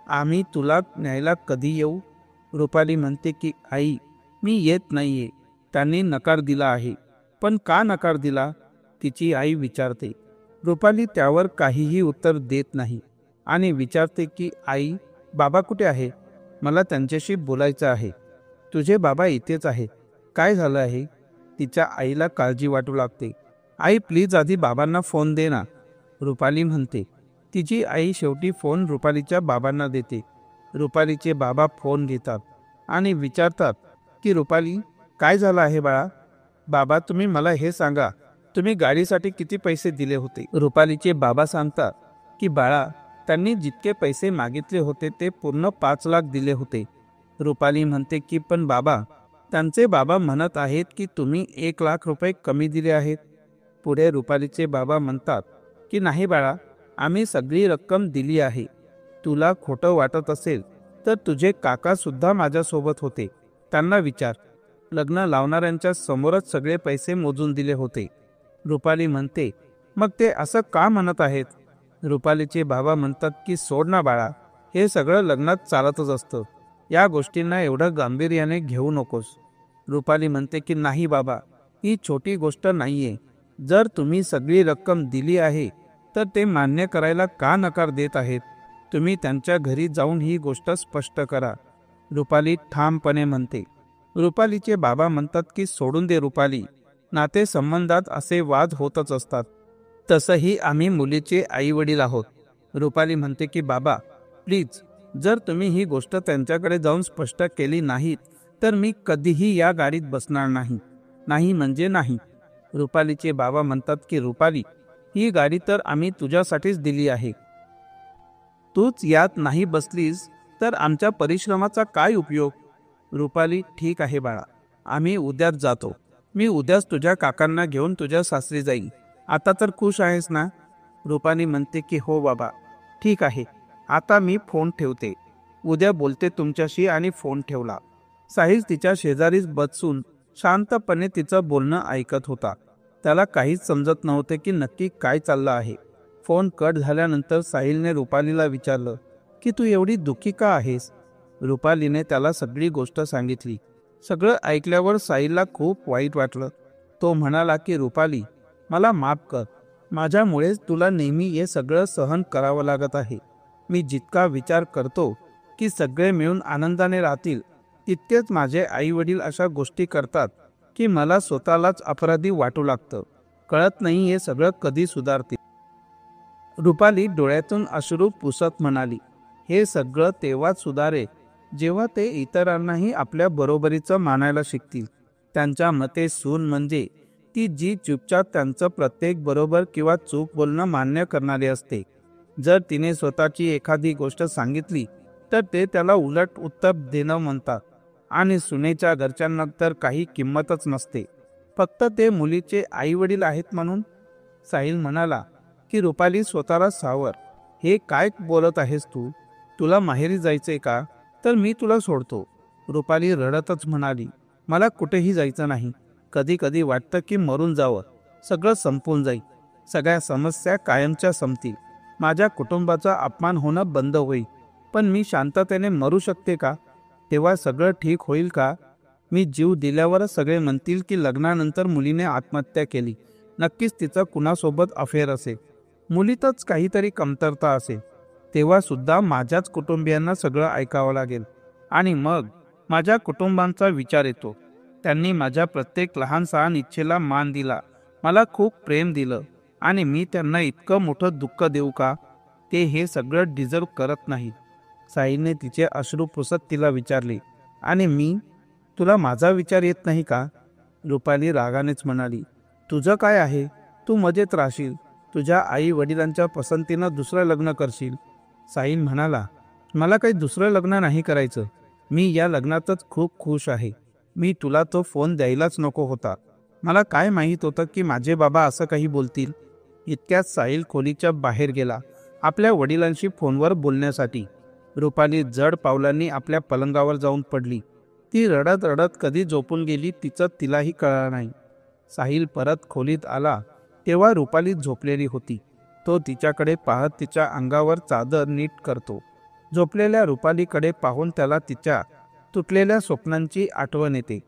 आम्ही तुला न्यायला कधी येऊ. रुपाली म्हणते की आई, मी येत नाहीये. त्यांनी नकार दिला आहे. पण का नकार दिला, तिची आई विचारते. रुपाली त्यावर काहीही उत्तर देत नाही आणि विचारते की आई, बाबा कुठे आहे. मला त्यांच्याशी बोलायचं आहे. तुझे बाबा इथेच आहे. काय झालं आहे. तिच्या आईला काळजी वाटू लागते. आई प्लीज आधी बाबांना फोन दे ना, रुपाली म्हणते. तिची आई शेवटी फोन रुपालीच्या बाबांना देते. रुपालीचे बाबा फोन घेतात आणि विचारतात की रुपाली, काय झालं आहे बाळा. बाबा, तुम्ही मला हे सांगा, तुम्ही गाडीसाठी किती पैसे दिले होते. रुपालीचे बाबा सांगतात की बाळा, त्यांनी जितके पैसे मागितले होते ते पूर्ण 5,00,000 दिले होते. रुपाली म्हणते की पण बाबा, त्यांचे बाबा म्हणत आहेत की तुम्ही 1,00,000 रुपये कमी दिले आहेत. पुढे रुपालीचे बाबा म्हणतात की नाही बाळा, आम्ही सगळी रक्कम दिली आहे. तुला खोटं वाटत असेल तर तुझे काका सुद्धा माझ्यासोबत होते, त्यांना विचार. लग्न लावणाऱ्यांच्या समोरच सगळे पैसे मोजून दिले होते. रुपाली म्हणते, मग ते असं का म्हणत आहेत? रुपालीचे बाबा म्हणतात की सोड ना बाळा, हे सगळं लग्नात चालतच असतं. या गोष्टींना एवढं गांभीर्याने घेऊ नकोस. रुपाली म्हणते की नाही बाबा, ही छोटी गोष्ट नाहीये. जर तुम्ही सगळी रक्कम दिली आहे तर ते मान्य करायला का नकार देत आहेत? तुम्ही त्यांच्या घरी जाऊन ही गोष्ट स्पष्ट करा, रुपाली ठामपणे म्हणते. रुपालीचे बाबा म्हणतात की सोडून दे रुपाली, नातेसंबंधात असे वाद होतच असतात. तसंही आम्ही मुलीचे आई वडील आहोत. रुपाली म्हणते की बाबा प्लीज, जर तुम्ही ही गोष्ट त्यांच्याकडे जाऊन स्पष्ट केली नाहीत तर मी कधीही या गाडीत बसणार नाही. नाही म्हणजे नाही. रुपालीचे बाबा म्हणतात की रुपाली, ही गाडी तर आम्ही तुझ्यासाठीच दिली आहे. तूच यात नाही बसलीस तर आमच्या परिश्रमाचा काय उपयोग? रुपाली, ठीक आहे बाळा, आम्ही उद्याच जातो. मी उद्याच तुझ्या काकांना घेऊन तुझ्या सासरी जाईल. आता तर खुश आहेस ना? रुपाली म्हणते की हो बाबा, ठीक आहे. आता मी फोन ठेवते. उद्या बोलते तुमच्याशी. आणि फोन ठेवला. साहिल तिच्या शेजारीच बसून शांतपणे तिचं बोलणं ऐकत होता. त्याला काहीच समजत नव्हते की नक्की काय चाललं आहे. फोन कट झाल्यानंतर साहिलने रुपालीला विचारलं की तू एवढी दुःखी का आहेस? रुपालीने त्याला सगळी गोष्ट सांगितली. सगळं ऐकल्यावर साहिलला खूप वाईट वाटलं. तो म्हणाला की रुपाली, मला माफ कर. माझ्यामुळेच तुला नेहमी हे सगळं सहन करावं लागत आहे. मी जितका विचार करतो की सगळे मिळून आनंदाने राहतील, तितकेच माझे आई वडील अशा गोष्टी करतात की मला स्वतःलाच अपराधी वाटू लागतं. कळत नाही हे सगळं कधी सुधारतील. रुपाली डोळ्यातून अश्रू पुसत म्हणाली, हे सगळं तेव्हाच सुधारे जेव्हा ते इतरांनाही आपल्या बरोबरीचं मानायला शिकतील. त्यांच्या मते सून म्हणजे ती जी चुपचाप त्यांचं प्रत्येक बरोबर किंवा चूक बोलणं मान्य करणारी असते. जर तिने स्वतःची एखादी गोष्ट सांगितली तर ते त्याला उलट उत्तर देणं म्हणतात. आणि सुनेच्या घरच्यांना तर काही किंमतच नसते, फक्त ते मुलीचे आई वडील आहेत म्हणून. साहिल म्हणाला की रुपाली, स्वतःला सावर. हे काय बोलत आहेस तू? तुला माहेरी जायचंय का? तर मी तुला सोडतो. रुपाली रडतच म्हणाली, मला कुठेही जायचं नाही. कधी कधी वाटतं की मरून जावं, सगळं संपून जाईल. सगळ्या समस्या कायमच्या संपतील. माझ्या कुटुंबाचा अपमान होणं बंद होईल. पण मी शांततेने मरू शकते का? तेव्हा सगळं ठीक होईल का? मी जीव दिल्यावरच सगळे म्हणतील की लग्नानंतर मुलीने आत्महत्या केली. नक्कीच तिचं कुणासोबत अफेअर असेल. मुलीतच काहीतरी कमतरता असेल. तेव्हा सुद्धा माझ्याच कुटुंबियांना सगळं ऐकावं लागेल. आणि मग माझ्या कुटुंबांचा विचार येतो. त्यांनी माझ्या प्रत्येक लहान सहान इच्छेला मान दिला, मला खूप प्रेम दिलं, आणि मी त्यांना इतकं मोठं दुःख देऊ का? ते हे सगळं डिझर्व करत नाही. साईने तिचे अश्रू पुसत तिला विचारले, आणि मी? तुला माझा विचार येत नाही का? रुपाली रागानेच म्हणाली, तुझं काय आहे? तू मजेत राहशील. तुझ्या आई वडिलांच्या पसंतीनं दुसरं लग्न करशील. साईन म्हणाला, मला काही दुसरं लग्न नाही करायचं. मी या लग्नातच खूप खुश आहे. मी तुला तो फोन द्यायलाच नको होता. मला काय माहीत होतं की माझे बाबा असं काही बोलतील. इतक्यात साहिल खोलीच्या बाहेर गेला, आपल्या वडिलांशी फोनवर बोलण्यासाठी. रुपाली जड पावलांनी आपल्या पलंगावर जाऊन पडली. ती रडत रडत कधी झोपून गेली तिचं तिलाही कळलं नाही. साहिल परत खोलीत आला तेव्हा रुपाली झोपलेली होती. तो तिच्याकडे पाहत तिच्या अंगावर चादर नीट करतो. झोपलेल्या रुपालीकडे पाहून त्याला तिच्या तुटलेल्या स्वप्नांची आठवण येते.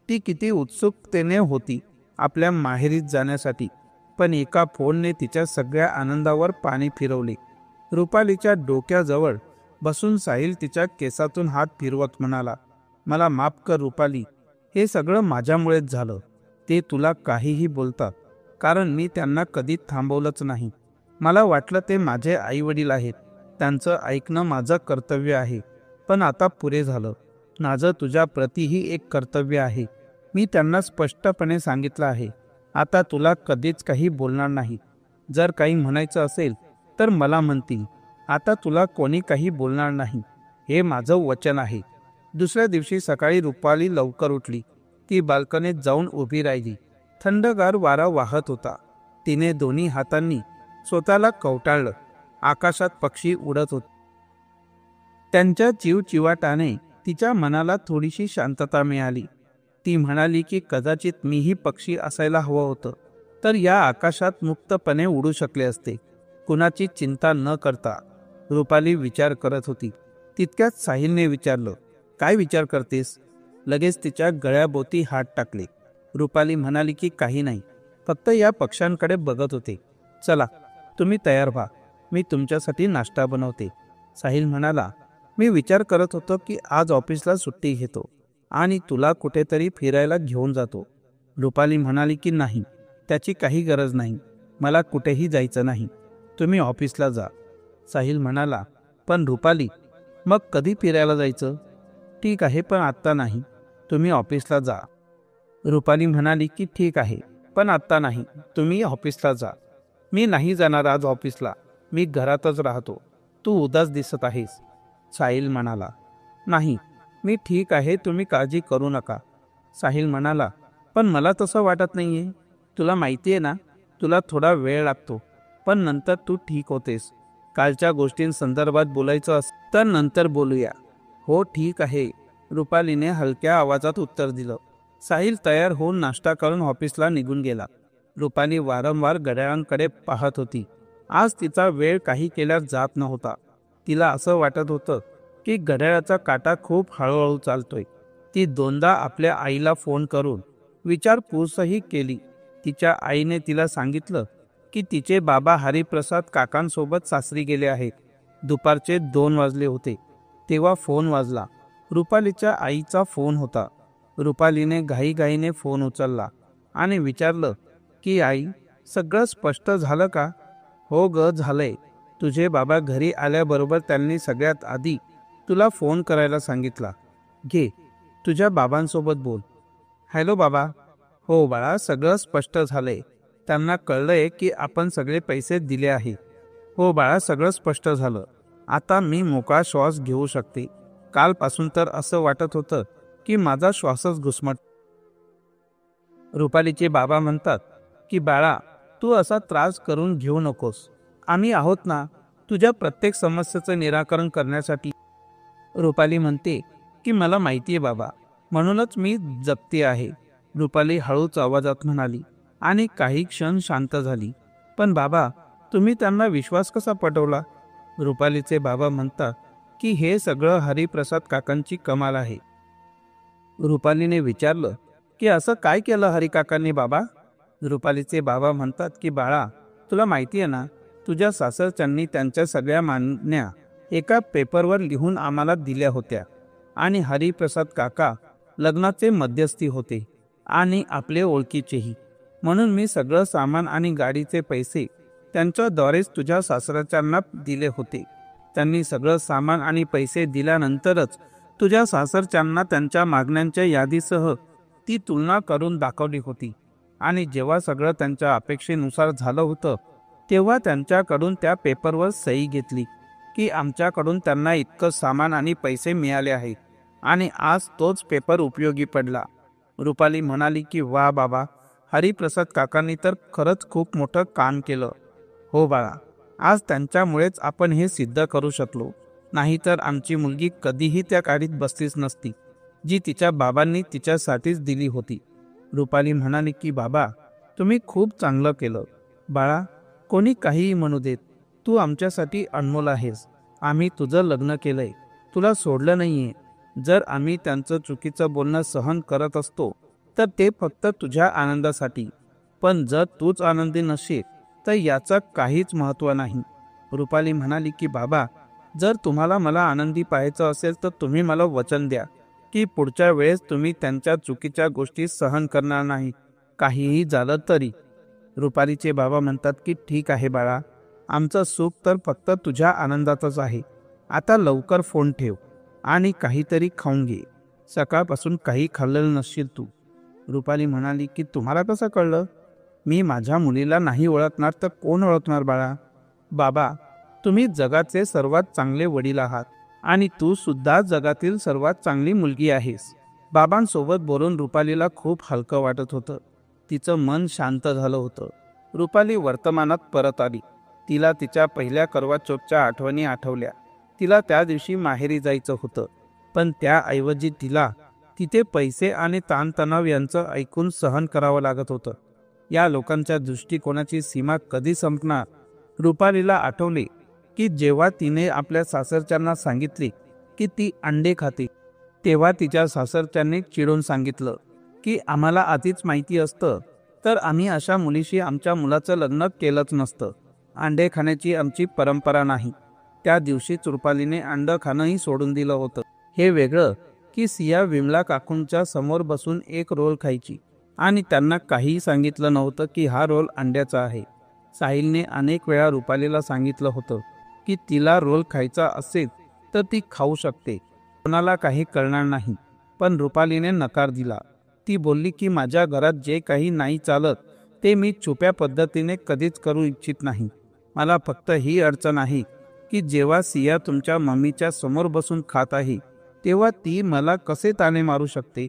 ती किती उत्सुकतेने होती आपल्या माहेरीत जाण्यासाठी, पण एका फोनने तिच्या सगळ्या आनंदावर पाणी फिरवले. रुपालीच्या डोक्याजवळ बसून साहिल तिच्या केसातून हात फिरवत म्हणाला, मला माफ कर रुपाली, हे सगळं माझ्यामुळेच झालं. ते तुला काहीही बोलतात कारण मी त्यांना कधीच थांबवलंच नाही. मला वाटलं ते माझे आई वडील आहेत, त्यांचं ऐकणं माझं कर्तव्य आहे. पण आता पुरे झालं. माझं तुझ्या प्रतीही एक कर्तव्य आहे. मी त्यांना स्पष्टपणे सांगितलं आहे. आता तुला कधीच काही बोलणार नाही. जर काही म्हणायचं असेल तर मला म्हणतील. आता तुला कोणी काही बोलणार नाही, हे माझं वचन आहे. दुसऱ्या दिवशी सकाळी रुपाली लवकर उठली. ती बाल्कनीत जाऊन उभी राहिली. थंडगार वारा वाहत होता. तिने दोन्ही हातांनी स्वतःला कवटाळलं. आकाशात पक्षी उडत होते. त्यांच्या चिवचिवाटाने तिच्या मनाला थोडीशी शांतता मिळाली. ती म्हणाली की कदाचित मीही पक्षी असायला हवं होतं, तर या आकाशात मुक्तपणे उडू शकले असते, कुणाची चिंता न करता. रुपाली विचार करत होती. तितक्यात साहिलने विचारलं, काय विचार करतेस? लगेच तिच्या गळ्याभोवती हात टाकले. रुपाली म्हणाली की काही नाही, फक्त या पक्ष्यांकडे बघत होते. चला, तुम्ही तयार व्हा, मी तुमच्यासाठी नाश्ता बनवते. साहिल म्हणाला, मी विचार करत होतो की आज ऑफिसला सुट्टी घेतो आणि तुला कुठेतरी फिरायला घेऊन जातो. रुपाली म्हणाली की नाही, त्याची काही गरज नाही, मला कुठेही जायचं नाही, तुम्ही ऑफिसला जा. साहिल म्हणाला, पण रुपाली, मग कधी फिरायला जायचं? ठीक आहे, पण आत्ता नाही, तुम्ही ऑफिसला जा. रुपाली म्हणाली की ठीक आहे, पण आत्ता नाही, तुम्ही ऑफिसला जा. मी नाही जाणार आज ऑफिसला, मी घरातच राहतो. तू उदास दिसत आहेस. साहिल म्हणाला, नाही, मी ठीक आहे, तुम्ही काळजी करू नका. साहिल म्हणाला, पण मला तसं वाटत नाहीये. तुला माहिती आहे ना, तुला थोडा वेळ लागतो, पण नंतर तू ठीक होतेस. कालच्या गोष्टींसंदर्भात बोलायचं असं तर नंतर बोलूया. हो ठीक आहे, रुपालीने हलक्या आवाजात उत्तर दिलं. साहिल तयार होऊन नाश्ता करून ऑफिसला निघून गेला. रुपाली वारंवार घड्याळांकडे पाहत होती. आज तिचा वेळ काही केल्यास जात नव्हता. तिला असं वाटत होतं की घड्याळाचा काटा खूप हळूहळू चालतोय. ती दोनदा आपल्या आईला फोन करून विचारपूसही केली. तिच्या आईने तिला सांगितलं की तिचे बाबा हरिप्रसाद काकांसोबत सासरी गेले आहेत. दुपारचे 2 वाजले होते तेव्हा फोन वाजला. रुपालीच्या आईचा फोन होता. रुपालीने घाईघाईने फोन उचलला आणि विचारलं की आई, सगळं स्पष्ट झालं का? हो ग, झालंय. तुझे बाबा घरी आल्याबरोबर त्यांनी सगळ्यात आधी तुला फोन करायला सांगितला. घे, तुझ्या बाबांसोबत बोल. हॅलो बाबा. हो बाळा, सगळं स्पष्ट झालंय. त्यांना कळलंय की आपण सगळे पैसे दिले आहे. हो बाळा, सगळं स्पष्ट झालं. आता मी मोकळा श्वास घेऊ शकते. कालपासून तर असं वाटत होतं की माझा श्वासच घुसमट. रुपालीचे बाबा म्हणतात की बाळा, तू असा त्रास करून घेऊ नकोस. आम्ही आहोत ना तुझ्या प्रत्येक समस्येचं निराकरण करण्यासाठी. रुपाली म्हणते की मला माहिती आहे बाबा, म्हणूनच मी जगते आहे. रुपाली हळूच आवाजात म्हणाली आणि काही क्षण शांत झाली. पण बाबा, तुम्ही त्यांना विश्वास कसा पटवला? रुपालीचे बाबा म्हणतात की हे सगळं हरिप्रसाद काकांची कमाल आहे. रुपालीने विचारलं की असं काय केलं हरिकाकांनी बाबा? रुपालीचे बाबा म्हणतात की बाळा, तुला माहिती आहे ना, तुझ्या सासरच्यांनी त्यांच्या सगळ्या मागण्या एका पेपरवर लिहून आम्हाला दिल्या होत्या आणि हरिप्रसाद काका लग्नाचे मध्यस्थी होते आणि आपले ओळखीचेही. म्हणून मी सगळं सामान आणि गाडीचे पैसे त्यांच्याद्वारेच तुझ्या सासरच्यांना दिले होते. त्यांनी सगळं सामान आणि पैसे दिल्यानंतरच तुझ्या सासरच्यांना त्यांच्या मागण्यांच्या यादीसह ती तुलना करून दाखवली होती आणि जेव्हा सगळं त्यांच्या अपेक्षेनुसार झालं होतं तेव्हा त्यांच्याकडून त्या पेपरवर सही घेतली की आमच्याकडून त्यांना इतकं सामान आणि पैसे मिळाले आहे आणि आज तोच पेपर उपयोगी पडला. रुपाली म्हणाली की वा बाबा, हरिप्रसाद काकांनी तर खरंच खूप मोठं काम केलं. हो बाळा, आज त्यांच्यामुळेच आपण हे सिद्ध करू शकलो. नाहीतर आमची मुलगी कधीही त्या गाडीत बसलीच नसती, जी तिच्या बाबांनी तिच्यासाठीच दिली होती. रुपाली म्हणाली की बाबा, तुम्ही खूप चांगलं केलं. बाळा, कोणी काहीही म्हणू देत, तू आमच्यासाठी अनमोल आहेस. आम्ही तुझं लग्न केलंय, तुला सोडलं नाहीये. जर आम्ही त्यांचं चुकीचं बोलणं सहन करत असतो तर ते फक्त तुझ्या आनंदासाठी, पण जर तूच आनंदी नसशील तर याचं काहीच महत्त्व नाही. रुपाली म्हणाली की बाबा, जर तुम्हाला मला आनंदी पाहायचं असेल तर तुम्ही मला वचन द्या की पुढच्या वेळेस तुम्ही त्यांच्या चुकीच्या गोष्टी सहन करणार नाही, काहीही झालं तरी. रुपालीचे बाबा म्हणतात की ठीक आहे बाळा, आमचं सुख तर फक्त तुझ्या आनंदातच आहे. आता लवकर फोन ठेव आणि काहीतरी खाऊन घे. सकाळपासून काही खाल्लेलं नसशील तू. रुपाली म्हणाली की तुम्हाला कसं कळलं? मी माझ्या मुलीला नाही ओळखणार तर कोण ओळखणार बाळा? बाबा, तुम्ही जगाचे सर्वात चांगले वडील आहात आणि तू सुद्धा जगातील सर्वात चांगली मुलगी आहेस. बाबांसोबत बोलून रुपालीला खूप हलकं वाटत होतं. तिचं मन शांत झालं होतं. रुपाली वर्तमानात परत आली. तिला तिच्या पहिल्या करवा चौथच्या आठवणी आठवल्या. तिला त्या दिवशी माहेरी जायचं होतं, पण त्याऐवजी तिला तिथे पैसे आणि ताणतणाव यांचं ऐकून सहन करावं लागत होतं. या लोकांच्या दृष्टिकोनाची सीमा कधी संपणार? रुपालीला आठवले की जेव्हा तिने आपल्या सासरच्यांना सांगितले की ती अंडे खाते, तेव्हा तिच्या सासरच्यांनी चिडून सांगितलं की आम्हाला आधीच माहिती असतं तर आम्ही अशा मुलीशी आमच्या मुलाचं लग्न केलंच नसतं. अंडे खाण्याची आमची परंपरा नाही. त्या दिवशीच रुपालीने अंडं खाणंही सोडून दिलं होतं. हे वेगळं की सिया विमला काकूंच्या समोर बसून एक रोल खायची आणि त्यांना काहीही सांगितलं नव्हतं की हा रोल अंड्याचा आहे. साहिलने अनेक वेळा रुपालीला सांगितलं होतं की तिला रोल खायचा असेल तर ती खाऊ शकते, कोणाला काही कळणार नाही. पण रुपालीने नकार दिला. ती बोलली की माझ्या घरात जे काही नाही चालत ते मी छुप्या पद्धतीने कधीच करू इच्छित नाही. मला फक्त ही अडचण आहे की जेव्हा सिया तुमच्या मम्मीच्या समोर बसून खात आहे तेव्हा ती मला कसे ताणे मारू शकते.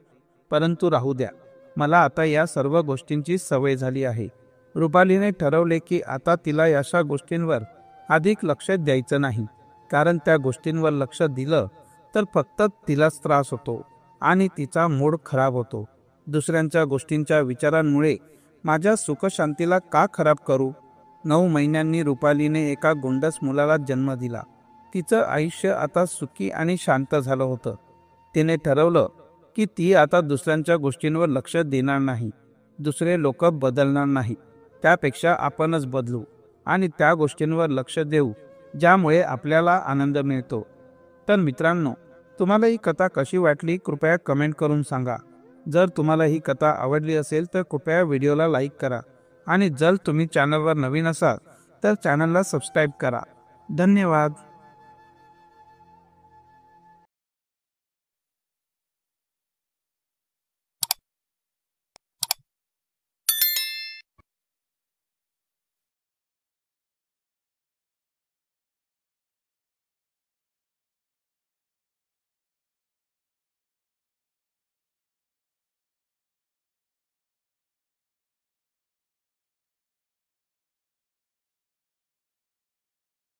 परंतु राहू द्या, मला आता या सर्व गोष्टींची सवय झाली आहे. रुपालीने ठरवले की आता तिला अशा गोष्टींवर अधिक लक्ष द्यायचं नाही, कारण त्या गोष्टींवर लक्ष दिलं तर फक्त तिलाच त्रास होतो आणि तिचा मूड खराब होतो. दुसऱ्यांच्या गोष्टींच्या विचारांमुळे माझ्या सुखशांतीला का खराब करू? 9 महिन्यांनी रुपालीने एका गोंडस मुलाला जन्म दिला. तिचं आयुष्य आता सुखी आणि शांत झालं होतं. तिने ठरवलं की ती आता दुसऱ्यांच्या गोष्टींवर लक्ष देणार नाही. दुसरे लोक बदलणार नाही, त्यापेक्षा आपणच बदलू आणि त्या गोष्टींवर लक्ष देऊ ज्यामुळे आपल्याला आनंद मिळतो. तर मित्रांनो, तुम्हाला ही कथा कशी वाटली कृपया कमेंट करून सांगा. जर तुम्हाला ही कथा आवडली असेल तर कृपया व्हिडिओला लाईक करा आणि जर तुम्ही चॅनलवर नवीन असाल तर चॅनलला सबस्क्राईब करा. धन्यवाद.